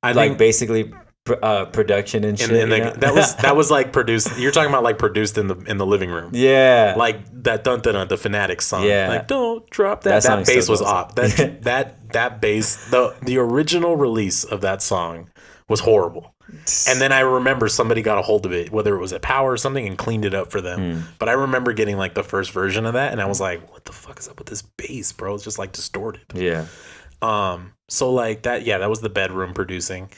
basically production and shit. That was like produced. You're talking about like produced in the living room. Yeah, like that dun dun dun, the Fanatic song. Yeah, like don't drop that. That bass was up. That bass. The original release of that song was horrible. And then I remember somebody got a hold of it, whether it was at Power or something, and cleaned it up for them. But I remember getting like the first version of that, and I was like, "What the fuck is up with this bass, bro? It's just like distorted." Yeah. So like that. Yeah, that was the bedroom producing.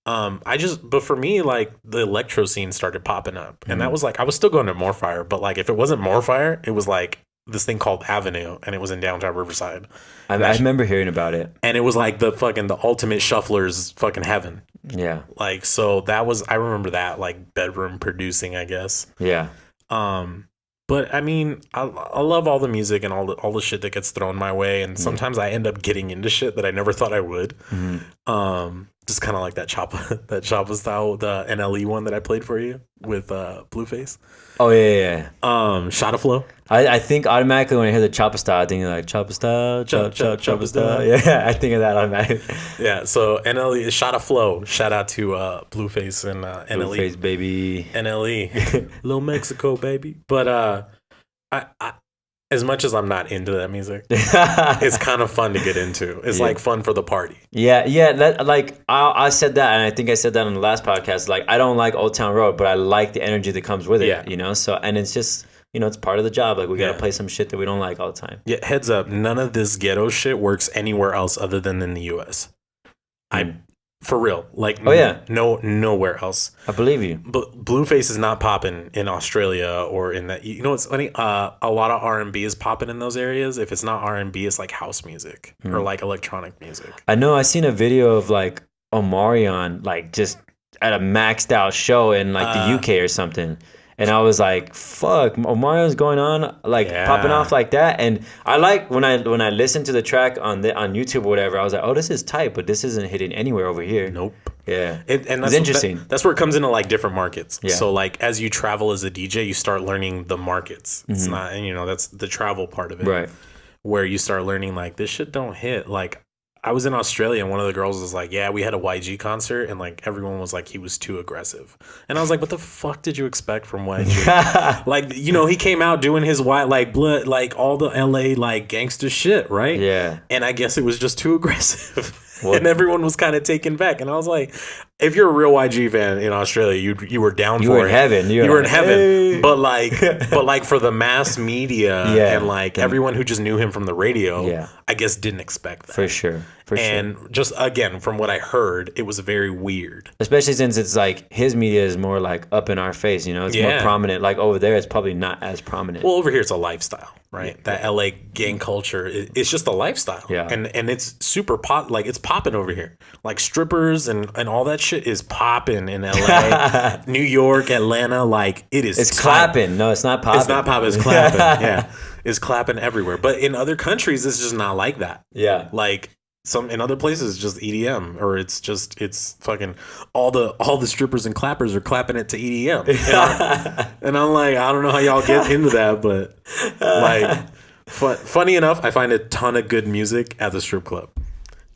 But for me, like the electro scene started popping up, and that was like I was still going to Moorfire, but like if it wasn't Moorfire, it was like this thing called Avenue, and it was in downtown Riverside. I remember hearing about it, and it was like the ultimate shuffler's fucking heaven. Yeah, like so I remember that like bedroom producing, I guess. Yeah. But I mean, I love all the music and all the shit that gets thrown my way, and sometimes I end up getting into shit that I never thought I would. Just kind of like that Choppa style, the NLE one that I played for you with Blueface. Oh yeah. Shot of Flow. I think automatically when I hear the Choppa style, I think like Choppa style, Choppa style. Yeah, I think of that automatically. Yeah, so NLE is Shot of Flow. Shout out to Blueface and NLE. Blueface baby. NLE, Little Mexico baby. But I as much as I'm not into that music, it's kind of fun to get into. It's like fun for the party. Yeah. I said that, and I think I said that on the last podcast. Like, I don't like Old Town Road, but I like the energy that comes with it. So, and it's just, it's part of the job. Like, we got to play some shit that we don't like all the time. Yeah, heads up, none of this ghetto shit works anywhere else other than in the U.S. For real. Like, nowhere else. I believe you. But Blueface is not popping in Australia or in that. You know what's funny? A lot of R&B is popping in those areas. If it's not R&B, it's like house music or like electronic music. I know. I seen a video of like Omarion, like just at a maxed out show in like the UK or something. And I was like, fuck, Omarion's going on, like popping off like that. And I like when I listened to the track on YouTube or whatever, I was like, oh, this is tight, but this isn't hitting anywhere over here. Nope. Yeah. And that's interesting. That's where it comes into like different markets. Yeah. So like as you travel as a DJ, you start learning the markets. It's not, and that's the travel part of it. Right. Where you start learning like this shit don't hit. Like I was in Australia and one of the girls was like, yeah, we had a YG concert and like everyone was like he was too aggressive. And I was like, what the fuck did you expect from YG? Like, he came out doing his white like blood, like all the LA like gangster shit, right? Yeah. And I guess it was just too aggressive. And everyone was kind of taken back. And I was like, if you're a real YG fan in Australia, you were down for it. You were in heaven. You were in heaven. Hey. But like for the mass media and like everyone who just knew him from the radio, I guess didn't expect that. For sure. And just again, from what I heard, it was very weird. Especially since it's like his media is more like up in our face, you know, it's more prominent. Like over there, it's probably not as prominent. Well, over here, it's a lifestyle, right? Yeah. That LA gang culture, it's just a lifestyle. Yeah. And it's super like it's popping over here. Like strippers and all that shit is popping in LA, New York, Atlanta. Like it's clapping. No, it's not popping. It's not popping. It's clapping. Yeah. It's clapping everywhere. But in other countries, it's just not like that. Yeah. Like, in other places, it's just EDM, or it's fucking all the strippers and clappers are clapping it to EDM, and I'm like, I don't know how y'all get into that, but like, funny enough, I find a ton of good music at the strip club.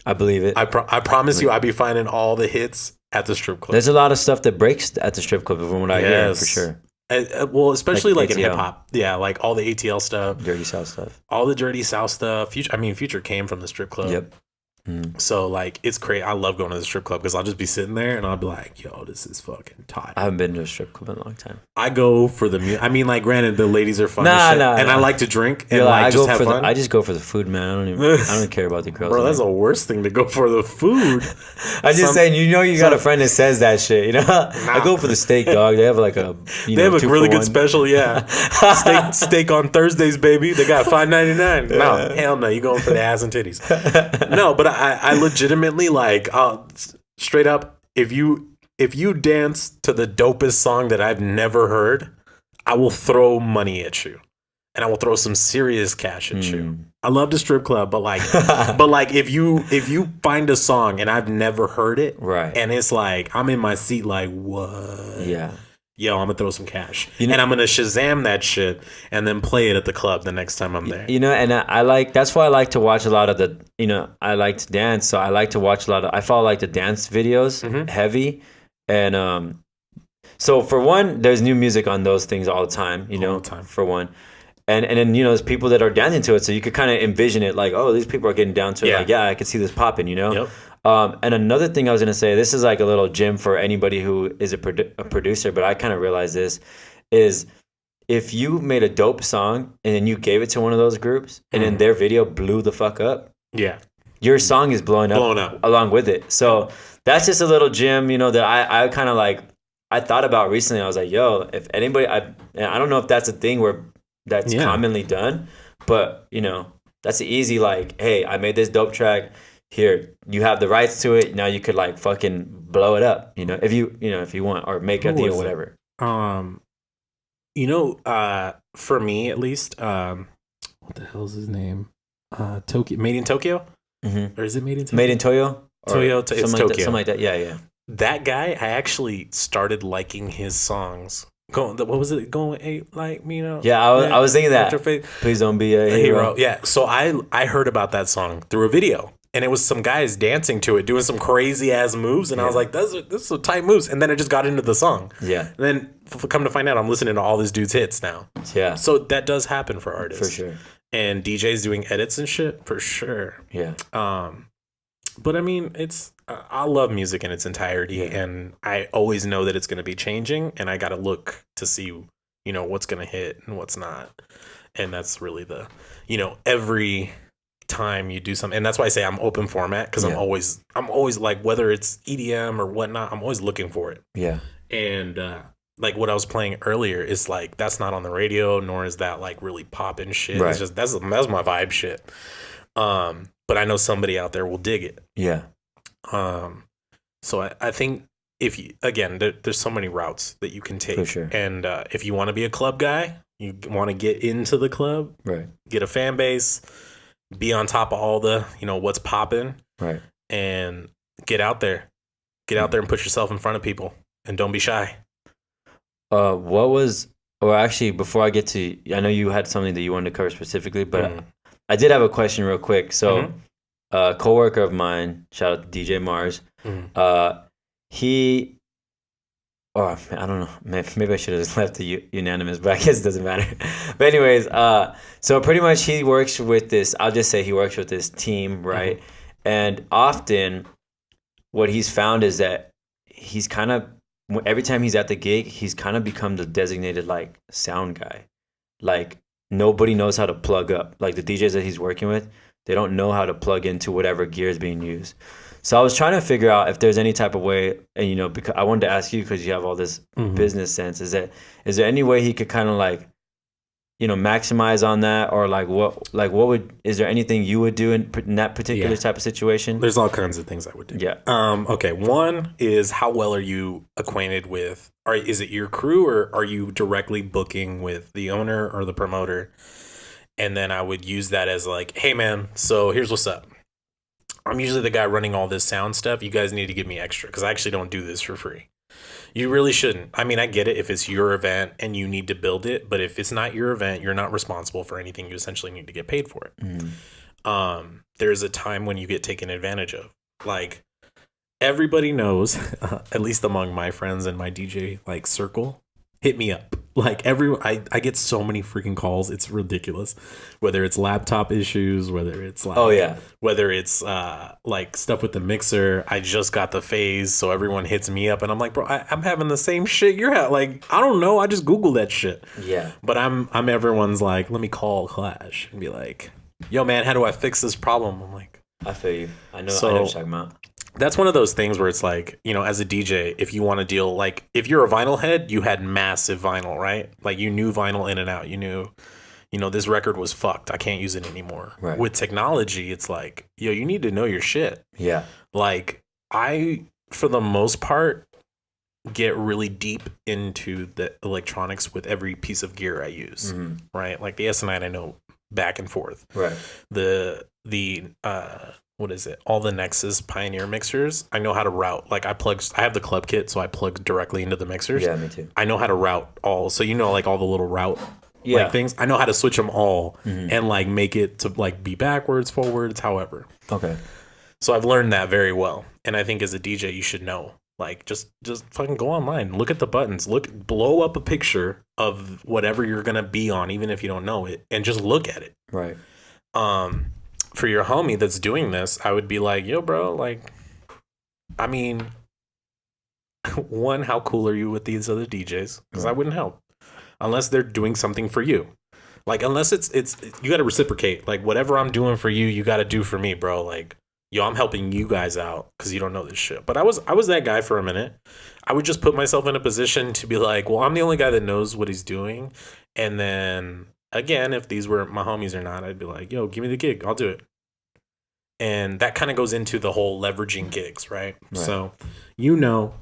I believe it. I promise you, I be finding all the hits at the strip club. There's a lot of stuff that breaks at the strip club, from what I hear, for sure. Well, especially like in ATL. hip hop, yeah, like all the ATL stuff, Dirty South stuff, all the Dirty South stuff. Future came from the strip club. Yep. So like it's crazy. I love going to the strip club because I'll just be sitting there and I'll be like, "Yo, this is fucking tight." I haven't been to a strip club in a long time. I go for the music. I mean, like, granted, the ladies are fun, and I like to drink and like just have fun. I just go for the food, man. I don't care about the girls. Bro, that's the worst thing to go for, the food. I'm just saying, you got a friend that says that shit. You know, I go for the steak, dog. They have like a they have a really good special, yeah. steak on Thursdays, baby. They got $5.99. No, hell no. You going for the ass and titties? No, but I legitimately like straight up. If you dance to the dopest song that I've never heard, I will throw money at you, and I will throw some serious cash at you. I love the strip club, but like, if you find a song and I've never heard it, right, and it's like I'm in my seat, like what? Yeah. Yo, I'm gonna throw some cash, and I'm gonna Shazam that shit, and then play it at the club the next time I'm there. You know, and I like, that's why I like to watch a lot of the, I like to dance, so I like to watch a lot of, I follow like the dance videos, heavy, and so for one, there's new music on those things all the time, for one, and then there's people that are dancing to it, so you could kind of envision it like, oh, these people are getting down to it, like, I could see this popping, Yep. And another thing I was going to say, this is like a little gem for anybody who is a producer, but I kind of realized this, is if you made a dope song and then you gave it to one of those groups and then their video blew the fuck up, your song is blowing up along with it. So that's just a little gem, that I kind of like, I thought about recently. I was like, yo, if anybody, I don't know if that's a thing where that's commonly done, but that's an easy, like, hey, I made this dope track. Here, you have the rights to it. Now you could like fucking blow it up, if you want, or make a deal, whatever. For me at least, what the hell is his name? Tokyo, Made in Tokyo, or is it Made in Tokyo? Made in Toyo, it's Tokyo, something like that. Yeah. That guy, I actually started liking his songs. What was it? Going like me, Yeah, I was thinking that. Please don't be a hero. Yeah, so I heard about that song through a video. And it was some guys dancing to it, doing some crazy ass moves, and I was like, "This is some tight moves." And then it just got into the song. Yeah. And then come to find out, I'm listening to all this dude's hits now. Yeah. So that does happen for artists, for sure. And DJs doing edits and shit, for sure. Yeah. But I mean, I love music in its entirety, and I always know that it's going to be changing, and I got to look to see, what's going to hit and what's not, and that's really the, every time you do something, and that's why I say I'm open format, because I'm always like, whether it's EDM or whatnot, I'm always looking for it. Yeah. And like what I was playing earlier is like, that's not on the radio, nor is that like really popping shit. Right. It's just that's my vibe shit. But I know somebody out there will dig it. Yeah. So I think if you, again, there's so many routes that you can take. For sure. And if you want to be a club guy, you want to get into the club, right? Get a fan base, be on top of all the, what's popping, right? And get out there and put yourself in front of people, and don't be shy. Actually, before I get to, I know you had something that you wanted to cover specifically, but I did have a question real quick. So, a coworker of mine, shout out to DJ Mars, I don't know. Maybe I should have just left the unanimous, but I guess it doesn't matter. But anyways, so pretty much he works with this, I'll just say he works with this team, right? And often what he's found is that he's kind of, every time he's at the gig, he's kind of become the designated like sound guy. Like nobody knows how to plug up. Like the DJs that he's working with, They don't know how to plug into whatever gear is being used. So I was trying to figure out if there's any type of way, and you know, because I wanted to ask you because you have all this business sense. Is there any way he could kind of like, you know, maximize on that, or is there anything you would do in that particular type of situation? There's all kinds of things I would do. Yeah. Okay. One is, how well are you acquainted with, or is it your crew, or are you directly booking with the owner or the promoter? And then I would use that as like, hey man, so here's what's up. I'm usually the guy running all this sound stuff. You guys need to give me extra because I actually don't do this for free. You really shouldn't. I mean, I get it if it's your event and you need to build it, but if it's not your event, you're not responsible for anything. You essentially need to get paid for it. There's a time when you get taken advantage of. Like, everybody knows, at least among my friends and my DJ like circle, hit me up. Like I get so many freaking calls. It's ridiculous. Whether it's laptop issues, whether it's like, whether it's like stuff with the mixer. I just got the phase, so everyone hits me up, and I'm like, bro, I'm having the same shit you're at. Like, I don't know. I just Googled that shit. Yeah. But I'm everyone's like, let me call Klash and be like, yo, man, how do I fix this problem? I'm like, I feel you. I know what you're talking about. That's one of those things where it's like, you know, as a DJ, if you want to deal, like, if you're a vinyl head, you had massive vinyl, right? Like, you knew vinyl in and out. You knew, you know, this record was fucked. I can't use it anymore. Right. With technology, it's like, yo, you need to know your shit. Yeah. Like, I, for the most part, get really deep into the electronics with every piece of gear I use, right? Like, the S9, I know back and forth. Right. What is it? All the Nexus Pioneer mixers, I know how to route. Like, I have the club kit, so I plug directly into the mixers. Yeah, me too. I know how to route all. So, you know, like all the little route like things. I know how to switch them all and like make it to like be backwards, forwards, however. Okay. So I've learned that very well. And I think as a DJ, you should know. Like, just fucking go online, look at the buttons, blow up a picture of whatever you're gonna be on, even if you don't know it, and just look at it. Right. For your homie that's doing this, I would be like, yo, bro, like, I mean, one, how cool are you with these other DJs? Because I wouldn't help unless they're doing something for you. Like, unless it's you got to reciprocate. Like, whatever I'm doing for you, you got to do for me, bro. Like, yo, I'm helping you guys out because you don't know this shit. But I was that guy for a minute. I would just put myself in a position to be like, well, I'm the only guy that knows what he's doing. And then, again, if these were my homies or not, I'd be like, yo, give me the gig. I'll do it. And that kind of goes into the whole leveraging gigs, right? So, you know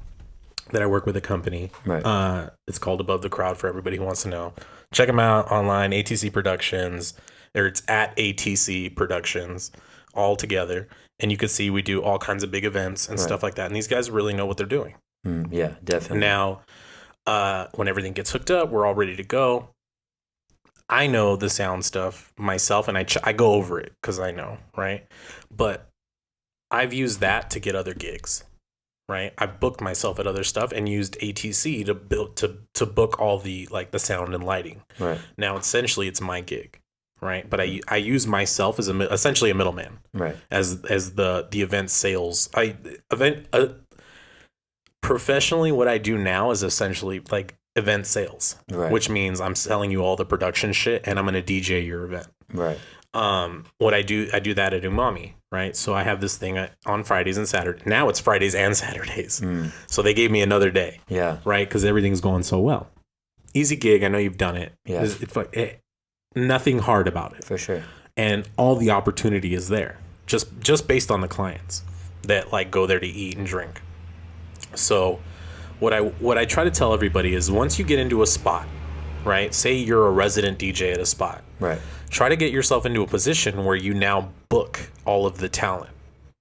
that I work with a company. Right. It's called Above the Crowd for everybody who wants to know. Check them out online, ATC Productions, or it's at ATC Productions, all together. And you can see we do all kinds of big events and stuff like that. And these guys really know what they're doing. Yeah, definitely. Now, when everything gets hooked up, we're all ready to go. I know the sound stuff myself, and I go over it because I know, right? But I've used that to get other gigs, right? I booked myself at other stuff and used ATC to book all the like the sound and lighting. Right. Now, essentially, it's my gig, right? But I use myself as essentially a middleman, right? As the event sales. Professionally, what I do now is essentially like event sales, right? Which means I'm selling you all the production shit and I'm going to DJ your event. Right. What I do that at Umami, right? So I have this thing on Fridays and Saturdays. Now it's Fridays and Saturdays. So they gave me another day. Yeah. Right? Because everything's going so well. Easy gig. I know you've done it. Yeah. Nothing hard about it. For sure. And all the opportunity is there. Just based on the clients that like go there to eat and drink. So what I try to tell everybody is once you get into a spot, right? Say you're a resident DJ at a spot. Right. Try to get yourself into a position where you now book all of the talent.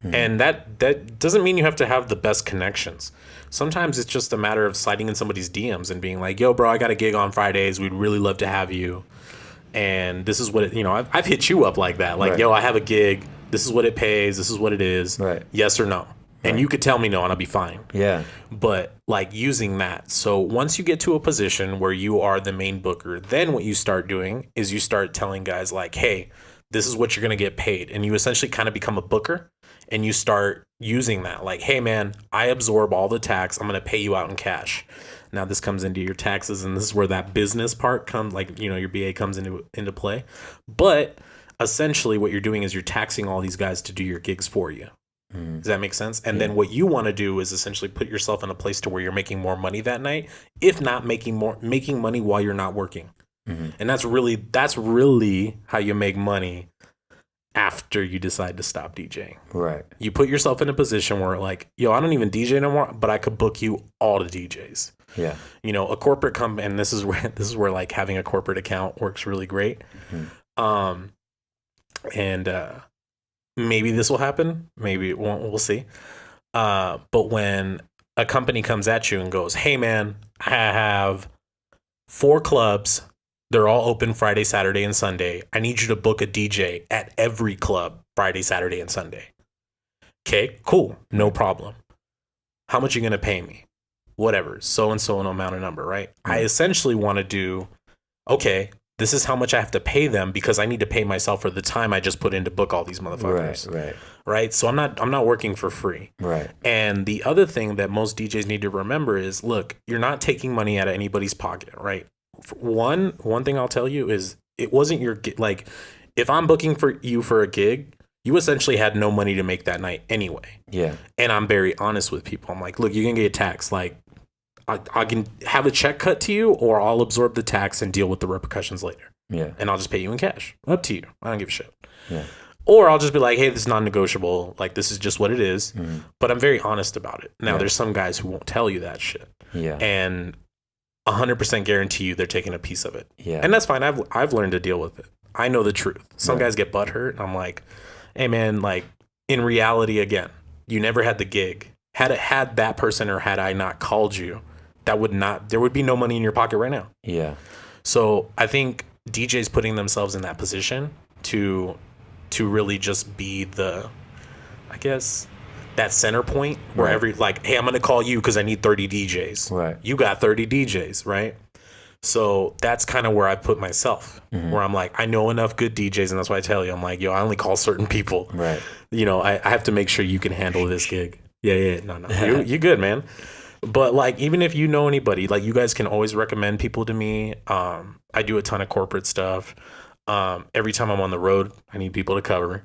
And that doesn't mean you have to have the best connections. Sometimes it's just a matter of sliding in somebody's DMs and being like, yo, bro, I got a gig on Fridays. We'd really love to have you. And this is what it, I've hit you up like that. Like, yo, I have a gig. This is what it pays. This is what it is. Right. Yes or no. And you could tell me no and I'll be fine. Yeah. But like using that. So once you get to a position where you are the main booker, then what you start doing is you start telling guys like, hey, this is what you're going to get paid. And you essentially kind of become a booker and you start using that. Like, hey, man, I absorb all the tax. I'm going to pay you out in cash. Now this comes into your taxes and this is where that business part comes, like, your BA comes into play. But essentially what you're doing is you're taxing all these guys to do your gigs for you. Does that make sense? And then what you want to do is essentially put yourself in a place to where you're making more money that night, if not making money while you're not working. And that's really how you make money after you decide to stop DJing. Right. You put yourself in a position where like, yo, I don't even DJ no more, but I could book you all the DJs. Yeah. You know, a corporate company, and this is where like having a corporate account works really great. Maybe this will happen. Maybe it won't. We'll see. But when a company comes at you and goes, hey, man, I have 4 clubs. They're all open Friday, Saturday, and Sunday. I need you to book a DJ at every club Friday, Saturday, and Sunday. Okay, cool. No problem. How much are you going to pay me? Whatever. So-and-so an amount of number, right? I essentially want to do, okay, this is how much I have to pay them because I need to pay myself for the time I just put in to book all these motherfuckers. Right. So I'm not working for free. Right. And the other thing that most DJs need to remember is, look, you're not taking money out of anybody's pocket, right? One thing I'll tell you is it wasn't your, like, if I'm booking for you for a gig, you essentially had no money to make that night anyway. Yeah. And I'm very honest with people. I'm like, look, you're going to get taxed. Like, I can have a check cut to you, or I'll absorb the tax and deal with the repercussions later. Yeah. And I'll just pay you in cash. Up to you. I don't give a shit. Yeah. Or I'll just be like, hey, this is non-negotiable. Like, this is just what it is. But I'm very honest about it. Now, there's some guys who won't tell you that shit. Yeah. And 100% guarantee you they're taking a piece of it. Yeah. And that's fine. I've learned to deal with it. I know the truth. Some guys get butthurt. And I'm like, hey, man, like, in reality, again, you never had the gig. Had that person, or had I not called you, there would be no money in your pocket right now. Yeah. So I think DJs putting themselves in that position to really just be the, I guess, that center point where hey, I'm going to call you because I need 30 DJs. Right. You got 30 DJs, right? So that's kind of where I put myself, where I'm like, I know enough good DJs, and that's why I tell you, I'm like, yo, I only call certain people. Right. You know, I have to make sure you can handle this gig. Yeah. No. You're good, man. But like, even if you know anybody, like, you guys can always recommend people to me. I do a ton of corporate stuff. Every time I'm on the road, I need people to cover.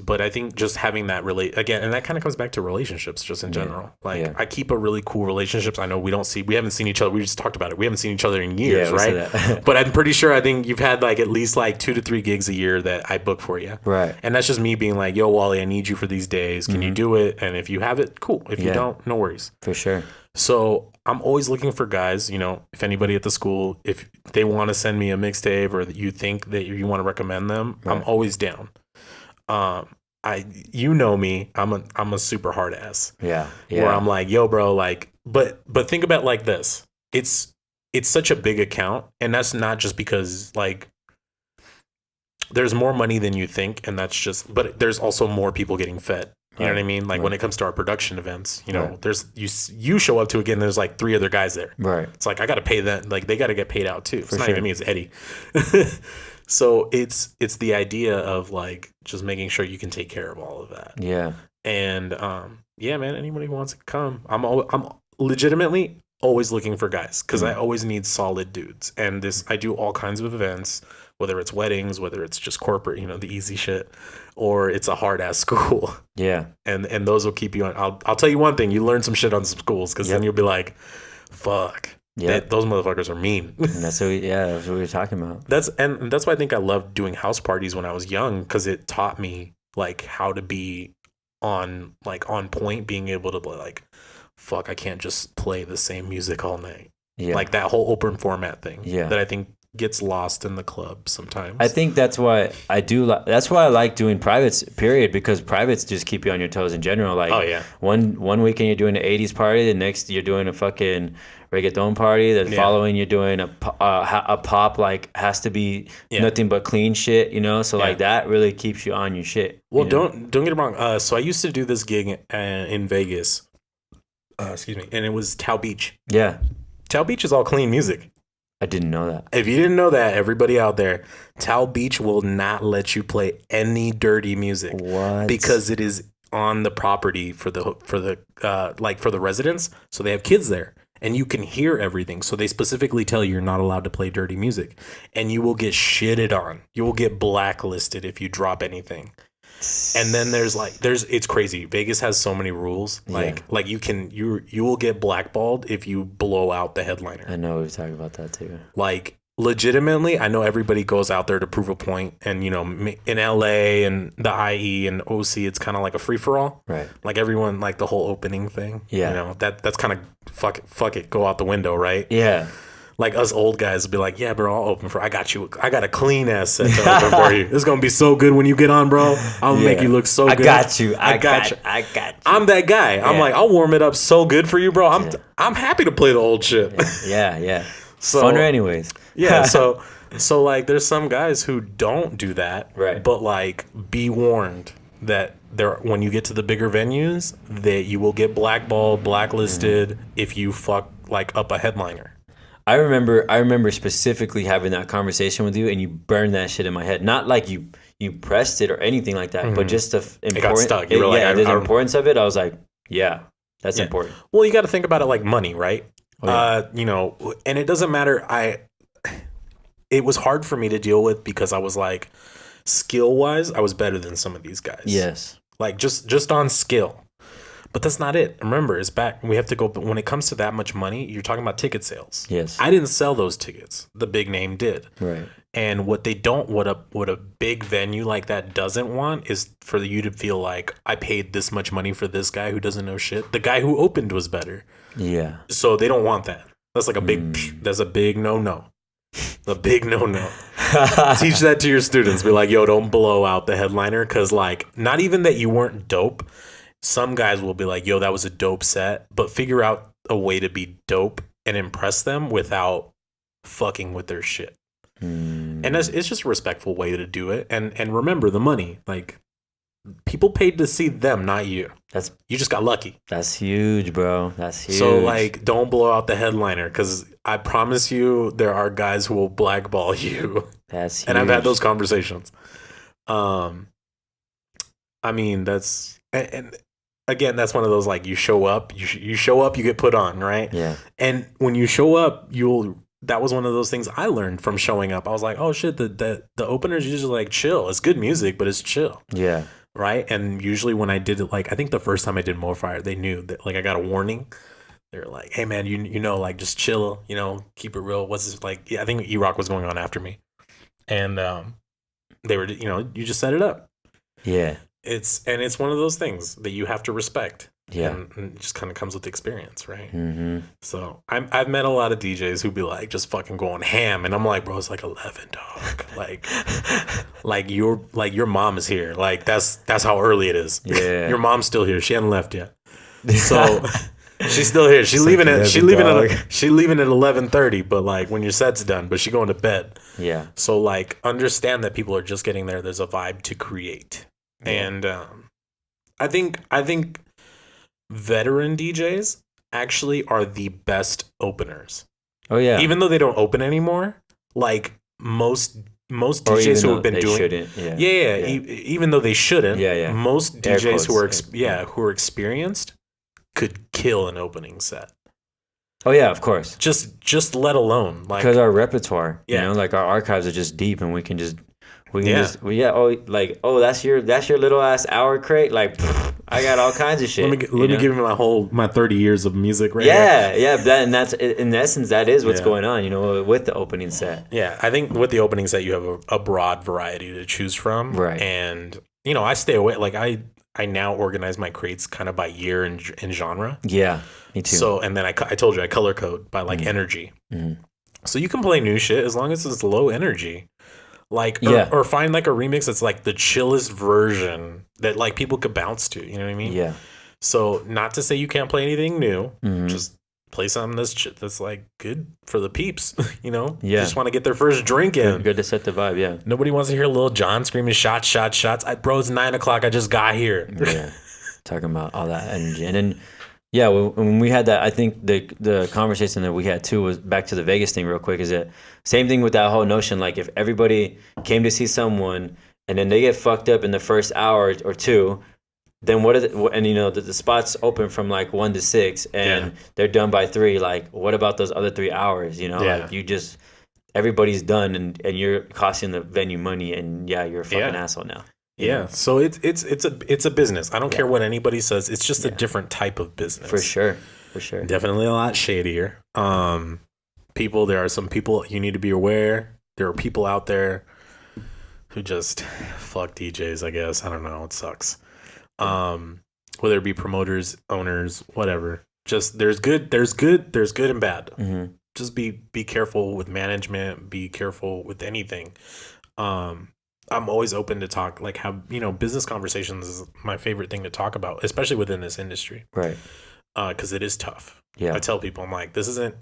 But I think just having that again, and that kind of comes back to relationships just in general. Like, I keep a really cool relationships. I know we haven't seen each other. We just talked about it. We haven't seen each other in years, right? But I'm pretty sure, I think you've had like at least like 2 to 3 gigs a year that I book for you. Right. And that's just me being like, yo, Wally, I need you for these days. Can you do it? And if you have it, cool. If you don't, no worries. For sure. So I'm always looking for guys, you know, if anybody at the school, if they want to send me a mixtape, or that you think that you want to recommend them, I'm always down. You know me, I'm a super hard ass. Yeah. Where I'm like, yo, bro, like, but think about it like this. It's such a big account, and that's not just because like there's more money than you think, and that's just, but there's also more people getting fed. You know what I mean? Like, when it comes to our production events, you know, there's you show up to, again, there's like 3 other guys there. Right. It's like, I got to pay them. Like, they got to get paid out too. It's not even me, it's Eddie. So it's the idea of like just making sure you can take care of all of that. Yeah. And man, anybody who wants to come, I'm legitimately always looking for guys, because I always need solid dudes. And I do all kinds of events, whether it's weddings, whether it's just corporate, you know, the easy shit, or it's a hard ass school. Yeah. And those will keep you on. I'll tell you one thing, you learn some shit on some schools, because then you'll be like, fuck. Yeah, those motherfuckers are mean. And that's what we were talking about. That's why I think I loved doing house parties when I was young, because it taught me like how to be on point, being able to be like, fuck, I can't just play the same music all night. Yeah. Like that whole open format thing. Yeah. That I think gets lost in the club sometimes. I think that's why that's why I like doing privates, period, because privates just keep you on your toes in general. Like, oh yeah, one weekend you're doing an 80s party, the next you're doing a fucking reggaeton party, the following you're doing a pop, like, has to be nothing but clean shit, you know. So like that really keeps you on your shit. Well, don't get it wrong. So I used to do this gig in Vegas. Excuse me, and it was Tao Beach. Yeah, Tao Beach is all clean music. I didn't know that. If you didn't know that, everybody out there, Tao Beach will not let you play any dirty music. What? Because it is on the property for the residents, so they have kids there. and you can hear everything. So they specifically tell you you're not allowed to play dirty music, and you will get shitted on. You will get blacklisted if you drop anything. And then there's it's crazy. Vegas has so many rules. Like you will get blackballed if you blow out the headliner. I know we've talked about that too. Like legitimately, I know everybody goes out there to prove a point, and you know, in LA and the IE and OC, it's kind of like a free for all. Right. Like everyone, like the whole opening thing. Yeah. You know, that's kind of fuck it, go out the window, right? Yeah. Like us old guys would be like, yeah, bro, I'll open I got you. I got a clean ass set to open for you. It's gonna be so good when you get on, bro. I'll make you look so good. I got you. I'm that guy. Yeah. I'm like, I'll warm it up so good for you, bro. I'm happy to play the old shit. Yeah. So, funner anyways. Yeah. So like, there's some guys who don't do that. Right. But like, be warned that when you get to the bigger venues, that you will get blackballed, blacklisted if you fuck like up a headliner. I remember specifically having that conversation with you, and you burned that shit in my head. Not like you pressed it or anything like that, but just the it got stuck. You were like, the importance of it. I was like, yeah, that's important. Well, you got to think about it like money, right? Oh, yeah. You know, and it doesn't matter. It was hard for me to deal with because I was like, skill wise, I was better than some of these guys. Yes, like just on skill. But that's not it. Remember, it's back. We have to go. But when it comes to that much money, you're talking about ticket sales. Yes. I didn't sell those tickets. The big name did. Right. And what a big venue like that doesn't want is for you to feel like, I paid this much money for this guy who doesn't know shit. The guy who opened was better. Yeah. So they don't want that. That's like a big. That's a big no. A big no. Teach that to your students. Be like, yo, don't blow out the headliner, because like, not even that you weren't dope. Some guys will be like, yo, that was a dope set, but figure out a way to be dope and impress them without fucking with their shit. And it's just a respectful way to do it. And remember the money. Like, people paid to see them, not you. You just got lucky. That's huge, bro. That's huge. So like, don't blow out the headliner, because I promise you there are guys who will blackball you. That's huge. And I've had those conversations. I mean, and again, that's one of those, like, you show up, you show up, you get put on, right? Yeah. And when you show up, that was one of those things I learned from showing up. I was like, oh shit, the openers usually like chill. It's good music, but it's chill. Yeah. Right. And usually when I did it, like, I think the first time I did Morefire, they knew that, like, I got a warning. They're like, hey man, you know, like, just chill, you know, keep it real. What's this like? Yeah, I think E-Rock was going on after me, and they were, you know, you just set it up. Yeah. It's one of those things that you have to respect. Yeah. And it just kind of comes with experience, right? Mm-hmm. So I've met a lot of DJs who be like, just fucking going ham, and I'm like, bro, it's like 11, dog. like your mom is here. Like, that's how early it is. Yeah. Your mom's still here. She hasn't left yet. So she's still here. She's leaving at 11:30. But like, when your set's done, but she going to bed. Yeah. So like, understand that people are just getting there. There's a vibe to create. Yeah. And I think veteran DJs actually are the best openers. Oh yeah. Even though they don't open anymore, like most DJs who have been doing even though they shouldn't, most DJs who are experienced could kill an opening set. Oh yeah, of course. Just let alone, like, because our repertoire, you know, like, our archives are just deep, and we can just that's your little ass hour crate. Like, I got all kinds of shit. Let me give you my 30 years of music right here. Yeah, and that's, in essence, that is what's going on, you know, with the opening set. Yeah, I think with the opening set, you have a broad variety to choose from. Right. And, you know, I stay away. Like, I now organize my crates kind of by year and genre. Yeah, me too. So, and then I told you I color code by, like, energy. Mm-hmm. So you can play new shit as long as it's low energy. Like, or find like a remix that's like the chillest version that like people could bounce to, you know what I mean? Yeah. So, not to say you can't play anything new, just play something that's like good for the peeps, you know? Yeah. Just want to get their first drink in. Good to set the vibe, yeah. Nobody wants to hear Lil Jon screaming shots. Bro, it's 9 o'clock. I just got here. Yeah. Talking about all that energy. And then, yeah, when we had that, I think the conversation that we had too was back to the Vegas thing real quick, is that same thing with that whole notion, like, if everybody came to see someone and then they get fucked up in the first hour or two, then what is it? And you know the spots open from like 1 to 6, and they're done by 3. Like, what about those other 3 hours? You know, like you just everybody's done, and you're costing the venue money, and you're a fucking asshole now. Yeah, so it's a business. I don't care what anybody says. It's just a different type of business. For sure. Definitely a lot shadier. There are some people you need to be aware. There are people out there who just fuck DJs, I guess. I don't know. It sucks. Whether it be promoters, owners, whatever. Just there's good and bad. Mm-hmm. Just be careful with management. Be careful with anything. I'm always open to talk, like, have, business conversations is my favorite thing to talk about, especially within this industry. Right. Because it is tough. Yeah. I tell people, I'm like, this isn't,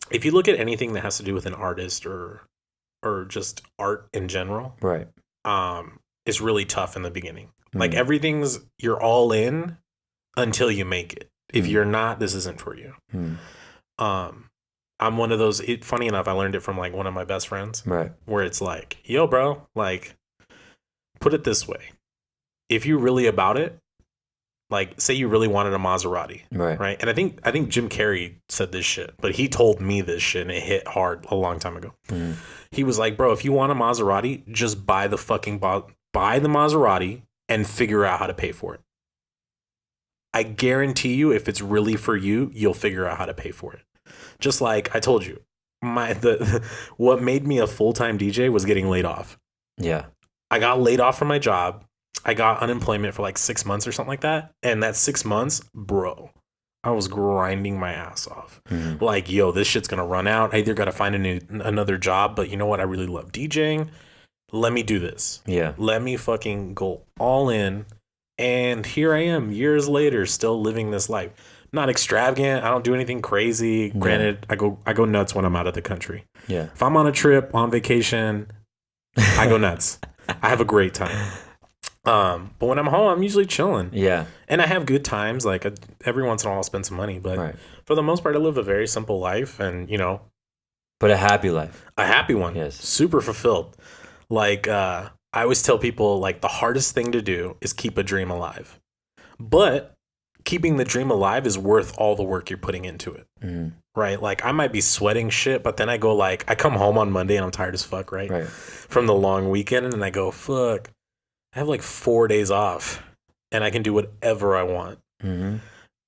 if you look at anything that has to do with an artist or just art in general, right. It's really tough in the beginning. Like you're all in until you make it. If you're not, this isn't for you. I'm one of those, funny enough, I learned it from like one of my best friends. Right. Where it's like, yo, bro, like, put it this way. If you're really about it, like, say you really wanted a Maserati. Right. And I think Jim Carrey said this shit, but he told me this shit and it hit hard a long time ago. He was like, bro, if you want a Maserati, just buy the Maserati and figure out how to pay for it. I guarantee you, if it's really for you, you'll figure out how to pay for it. Just like I told you, what made me a full-time DJ was getting laid off. Yeah. I got laid off from my job. I got unemployment for like 6 months or something like that. And that 6 months, bro, I was grinding my ass off. Like, yo, this shit's going to run out. I either got to find another job, but you know what? I really love DJing. Let me do this. Yeah. Let me fucking go all in. And here I am years later, still living this life. Not extravagant. I don't do anything crazy. Granted, I go nuts when I'm out of the country. Yeah. If I'm on a trip, on vacation, I go nuts. I have a great time. But when I'm home, I'm usually chilling. Yeah. And I have good times. Like every once in a while, I'll spend some money. But for the most part, I live a very simple life, and but a happy life. A happy one. Yes. Super fulfilled. Like I always tell people, like, the hardest thing to do is keep a dream alive. But keeping the dream alive is worth all the work you're putting into it. Right? Like, I might be sweating shit, but then I come home on Monday and I'm tired as fuck, right? From the long weekend, and I go, fuck, I have like 4 days off and I can do whatever I want.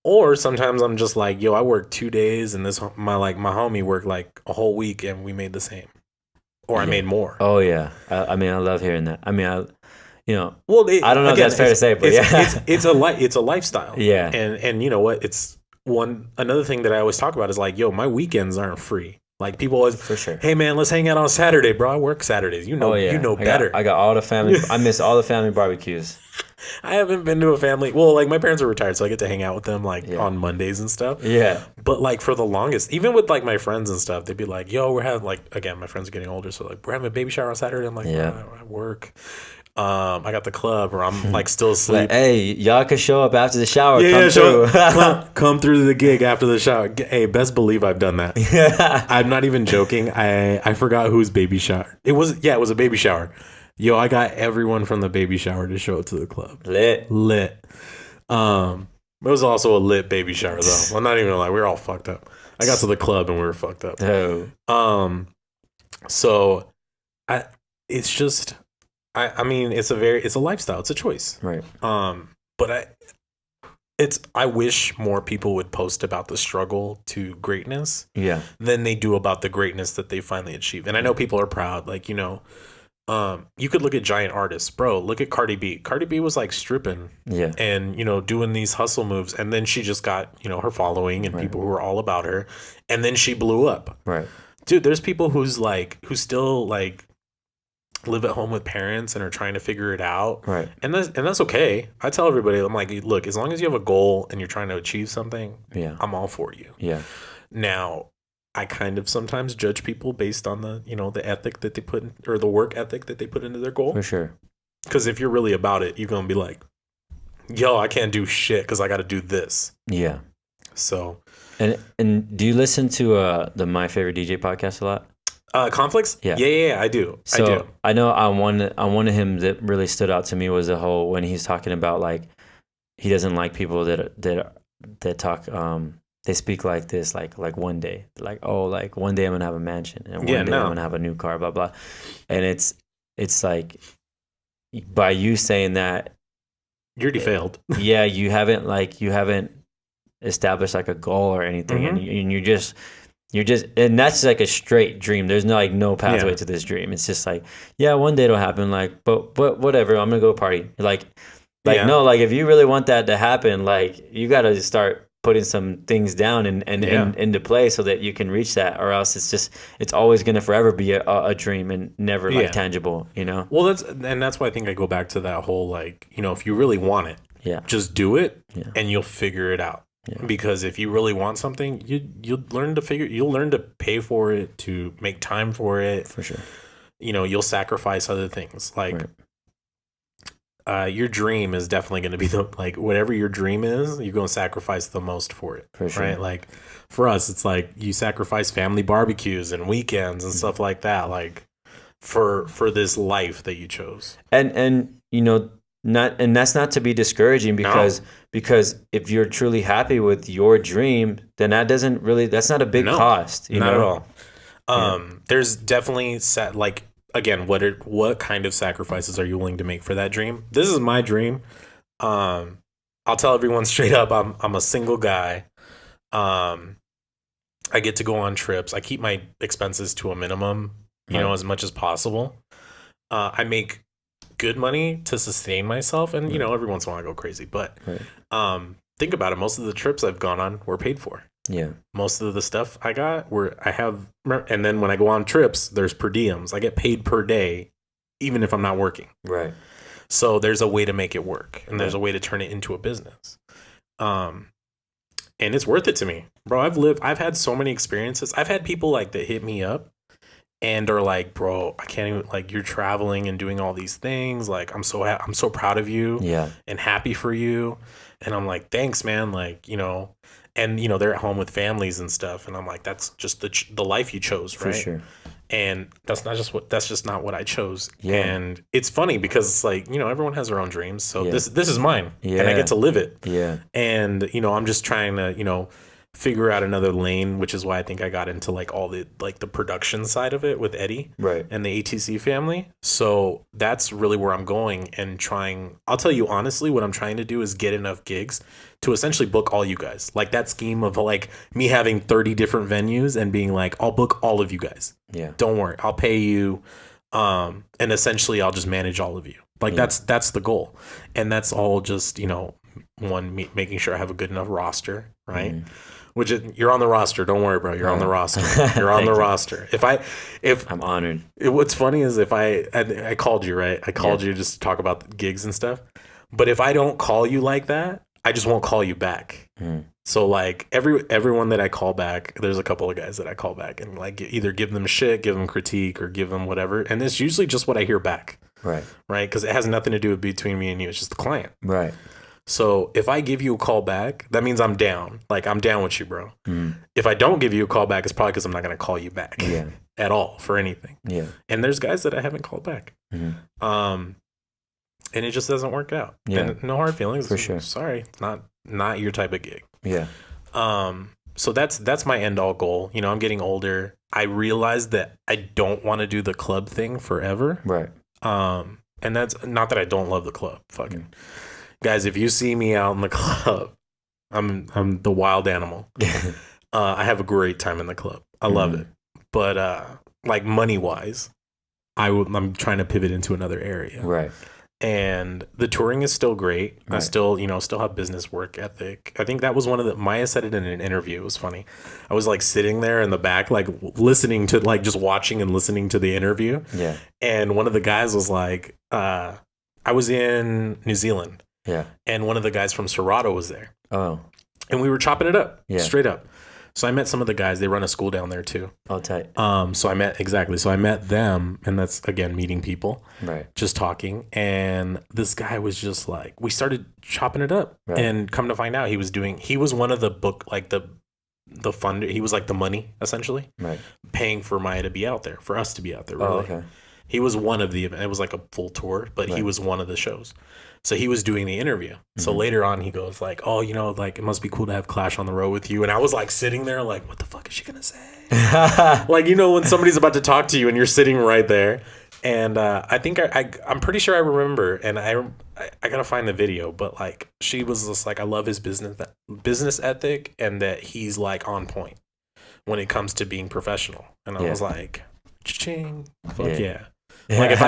Or sometimes I'm just like, yo, I worked 2 days and my homie worked like a whole week and we made the same. Or I made more. Oh yeah. I mean, I love hearing that. I mean, I don't know if that's fair to say, but it's a lifestyle. Yeah. And you know what? It's another thing that I always talk about is like, yo, my weekends aren't free. Like, people always, for sure, hey man, let's hang out on Saturday, bro. I work Saturdays. You know better. I got all the family. I miss all the family barbecues. I haven't been to a family. Well, like, my parents are retired, so I get to hang out with them like on Mondays and stuff. Yeah. But like, for the longest, even with like my friends and stuff, they'd be like, yo, we're having, like, again, my friends are getting older, so like, we're having a baby shower on Saturday. I'm like, I work. I got the club, or I'm like still asleep. Like, hey, y'all can show up after the shower. Come through the gig after the shower. Hey, best believe I've done that. I'm not even joking. I forgot whose baby shower. It was a baby shower. Yo, I got everyone from the baby shower to show up to the club. Lit. It was also a lit baby shower though. I'm not even gonna lie, we were all fucked up. I got to the club and we were fucked up. Oh. So it's just. I mean, it's a lifestyle. It's a choice. Right. But I wish more people would post about the struggle to greatness. Yeah. Than they do about the greatness that they finally achieved. And I know people are proud. Like, you could look at giant artists, bro. Look at Cardi B. Cardi B was like stripping. Yeah. And, doing these hustle moves. And then she just got, her following and people who were all about her. And then she blew up. Right. Dude, there's people who still like live at home with parents and are trying to figure it out. Right. And that's okay. I tell everybody, I'm like, look, as long as you have a goal and you're trying to achieve something, I'm all for you. Yeah. Now, I kind of sometimes judge people based on the, the ethic that they put in, or the work ethic that they put into their goal. For sure. Because if you're really about it, you're going to be like, yo, I can't do shit because I got to do this. Yeah. So. And do you listen to the My Favorite DJ podcast a lot? Conflicts? Yeah. Yeah, I do. So I know on one of him that really stood out to me was the whole when he's talking about like he doesn't like people that talk they speak like this like one day like oh like one day I'm gonna have a mansion and one day I'm gonna have a new car blah blah, and it's like by you saying that you already failed. Yeah, you haven't established like a goal or anything, and you're just and that's like a straight dream. There's no pathway to this dream. It's just like, yeah, one day it'll happen. Like, but whatever. I'm gonna go party. Like no. Like if you really want that to happen, like you got to start putting some things down and into play so that you can reach that. Or else it's always gonna forever be a dream and never like tangible. You know. Well, that's why I think I go back to that whole like if you really want it, just do it, and you'll figure it out. Yeah. Because if you really want something, you'll learn to pay for it, to make time for it. For sure. You'll sacrifice other things. Like your dream is definitely going to be whatever your dream is, you're going to sacrifice the most for it. For sure. Right? Like for us, it's like you sacrifice family barbecues and weekends and stuff like that, like for this life that you chose. And that's not to be discouraging because if you're truly happy with your dream, then that's not a big cost. Not at all. There's definitely again, what kind of sacrifices are you willing to make for that dream? This is my dream. I'll tell everyone straight up, I'm a single guy. I get to go on trips. I keep my expenses to a minimum, as much as possible. I make good money to sustain myself, and every once in a while I go crazy, but think about it, most of the trips I've gone on were paid for. Most of the stuff I got and then when I go on trips, there's per diems. I get paid per day even if I'm not working, right? So there's a way to make it work, and there's a way to turn it into a business, and it's worth it to me, bro. I've had so many experiences. I've had people like that hit me up and are like, bro, I can't even, like, you're traveling and doing all these things. Like, I'm so proud of you and happy for you. And I'm like, thanks, man. Like, and, they're at home with families and stuff. And I'm like, that's just the life you chose, right? For sure. And that's just not what I chose. Yeah. And it's funny because it's like, everyone has their own dreams. So this is mine and I get to live it. Yeah. And, I'm just trying to, figure out another lane, which is why I think I got into like all the production side of it with Eddie and the ATC family. So that's really where I'm going and trying. I'll tell you honestly, what I'm trying to do is get enough gigs to essentially book all you guys. Like that scheme of like me having 30 different venues and being like, I'll book all of you guys. Yeah. Don't worry. I'll pay you. And essentially I'll just manage all of you. Like that's the goal. And that's all just, making sure I have a good enough roster. Right. Mm-hmm. Which you're on the roster. Don't worry, bro. You're on the roster. You're on the roster. If I'm honored. What's funny is if I called you, right? I called you just to talk about gigs and stuff. But if I don't call you like that, I just won't call you back. So like everyone that I call back, there's a couple of guys that I call back and like either give them shit, give them critique, or give them whatever. And it's usually just what I hear back. Right. Right. Because it has nothing to do with between me and you. It's just the client. Right. So if I give you a call back, that means I'm down. Like, I'm down with you, bro. If I don't give you a call back, it's probably because I'm not going to call you back at all for anything. Yeah. And there's guys that I haven't called back. And it just doesn't work out. Yeah. And no hard feelings. For sure. Sorry. Not your type of gig. Yeah. So that's my end all goal. I'm getting older. I realized that I don't want to do the club thing forever. Right. And that's not that I don't love the club. Fucking. Guys, if you see me out in the club, I'm the wild animal. I have a great time in the club. I love it. But like money wise, I'm trying to pivot into another area. Right. And the touring is still great. Right. I still have business work ethic. I think that was one of Maya said it in an interview. It was funny. I was like sitting there in the back, like listening to, like just watching and listening to the interview. Yeah. And one of the guys was like, I was in New Zealand. Yeah. And one of the guys from Serato was there. Oh. And we were chopping it up. Yeah. Straight up. So I met some of the guys. They run a school down there too. Oh, tight. So I met them, and that's again meeting people. Right. Just talking. And this guy was just like, we started chopping it up. Right. And come to find out he was one of the the fund. He was like the money essentially, Right. paying for Maya to be out there, for us to be out there. Really. Oh, okay. He was one of the. It was like a full tour, but he Right. was one of the shows. So he was doing the interview. So later on, he goes like, "Oh, you know, like it must be cool to have Klash on the road with you." And I was like sitting there, like, "What the fuck is she gonna say?" Like, you know, when somebody's about to talk to you and you're sitting right there. And I think I'm pretty sure I remember, and I gotta find the video, but like she was just like, I love his business ethic, and that he's like on point when it comes to being professional. And I was like, ching, fuck yeah. Like if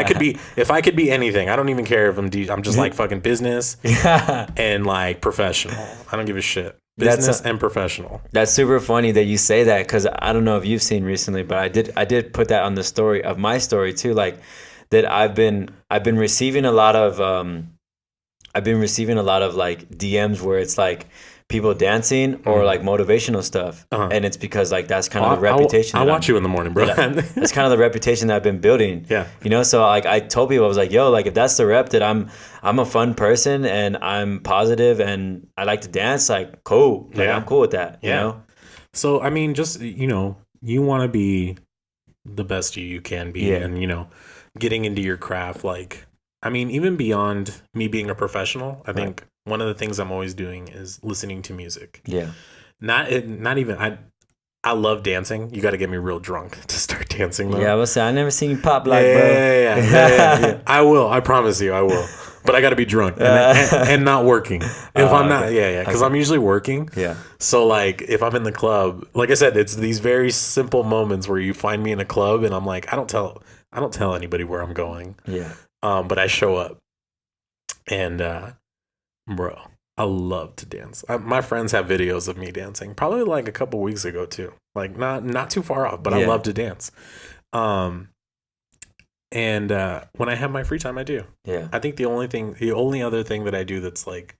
I could be anything, I don't even care if I'm just like fucking business and like professional. I don't give a shit. Business and professional. That's super funny that you say that, because I don't know if you've seen recently, but I did put that on the story of my story too. Like that I've been receiving a lot of like DMs where it's like people dancing or like motivational stuff, and it's because like that's kind of the reputation. I watch you in the morning, bro. That's kind of the reputation that I've been building. Yeah, you know. So like I told people, I was like, yo, like if that's the rep that I'm a fun person and I'm positive and I like to dance, like cool. Like I'm cool with that. You know. So I mean, just you know, you want to be the best you can be, and you know, getting into your craft, like. I mean, even beyond me being a professional, I think one of the things I'm always doing is listening to music. Yeah. Not even I love dancing. You got to get me real drunk to start dancing though. Yeah, I was saying I never seen you pop like, bro. Yeah. I will. I promise you, I will. But I got to be drunk and not working. If I'm not, because I'm usually working. Yeah. So like, if I'm in the club, like I said, it's these very simple moments where you find me in a club and I'm like, I don't tell anybody where I'm going. Yeah. But I show up, and bro, I love to dance. My friends have videos of me dancing, probably like a couple weeks ago too. Like not too far off, but I love to dance. And when I have my free time, I do. Yeah. I think the only other thing that I do that's like,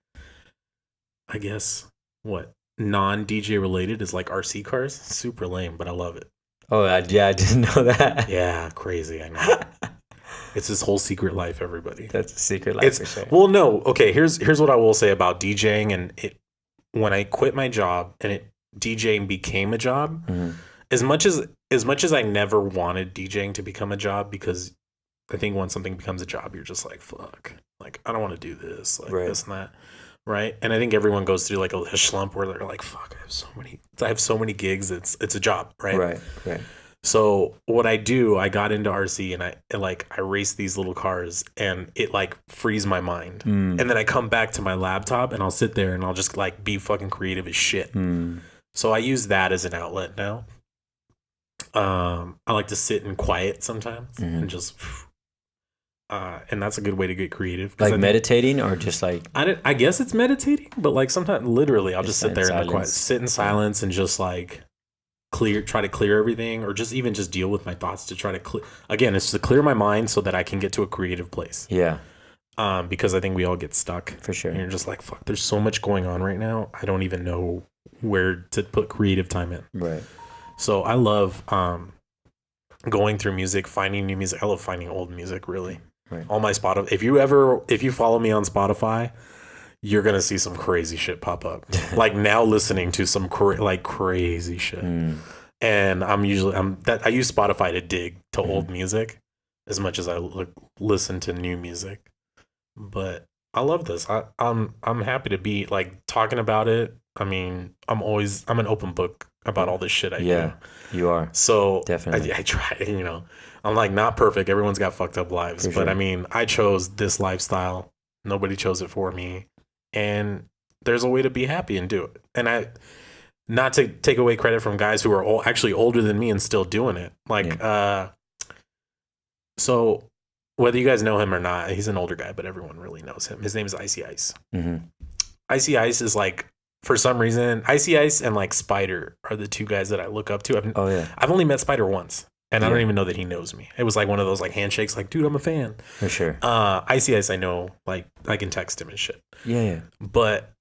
I guess non DJ related is like RC cars. Super lame, but I love it. Oh I didn't know that. Yeah, crazy. I know. It's this whole secret life, everybody. That's a secret life for sure. Well, no. Okay, here's what I will say about DJing, and when I quit my job and DJing became a job, as much as I never wanted DJing to become a job, because I think when something becomes a job, you're just like, fuck, like I don't want to do this, like this and that, right? And I think everyone goes through like a slump where they're like, fuck, I have so many gigs. It's a job, right? Right. So what I do, I got into RC and I race these little cars, and it like frees my mind. And then I come back to my laptop and I'll sit there and I'll just like be fucking creative as shit. So I use that as an outlet now. I like to sit in quiet sometimes and just, and that's a good way to get creative. Like meditating or just like, I guess it's meditating, but like sometimes literally I'll just sit there in the quiet, sit in silence and just like, try to clear everything, or just deal with my thoughts to try to clear. Again, it's to clear my mind so that I can get to a creative place. Yeah. Because I think we all get stuck. For sure. And you're just like, fuck, there's so much going on right now. I don't even know where to put creative time in. Right. So I love going through music, finding new music. I love finding old music, really. Right. All my Spotify. If you follow me on Spotify, you're gonna see some crazy shit pop up. Like now, listening to some crazy shit, and I use Spotify to dig to old music as much as I listen to new music. But I love this. I'm happy to be like talking about it. I mean, I'm an open book about all this shit I do. Yeah, you are. So definitely, I try. You know, I'm like not perfect. Everyone's got fucked up lives, but I mean, I chose this lifestyle. Nobody chose it for me. And there's a way to be happy and do it. And not to take away credit from guys who are actually older than me and still doing it. Like, so whether you guys know him or not, he's an older guy, but everyone really knows him. His name is Icy Ice. Icy Ice is like, for some reason, Icy Ice and like Spider are the two guys that I look up to. I've only met Spider once. And I don't even know that he knows me. It was like one of those like handshakes, like, dude, I'm a fan. For sure. Icy Ice, I know, like I can text him and shit. Yeah. But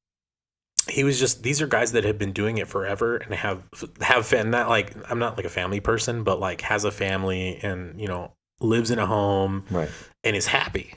he was just, these are guys that have been doing it forever and have fan. Not like, I'm not like a family person, but like has a family and, you know, lives in a home, right, and is happy.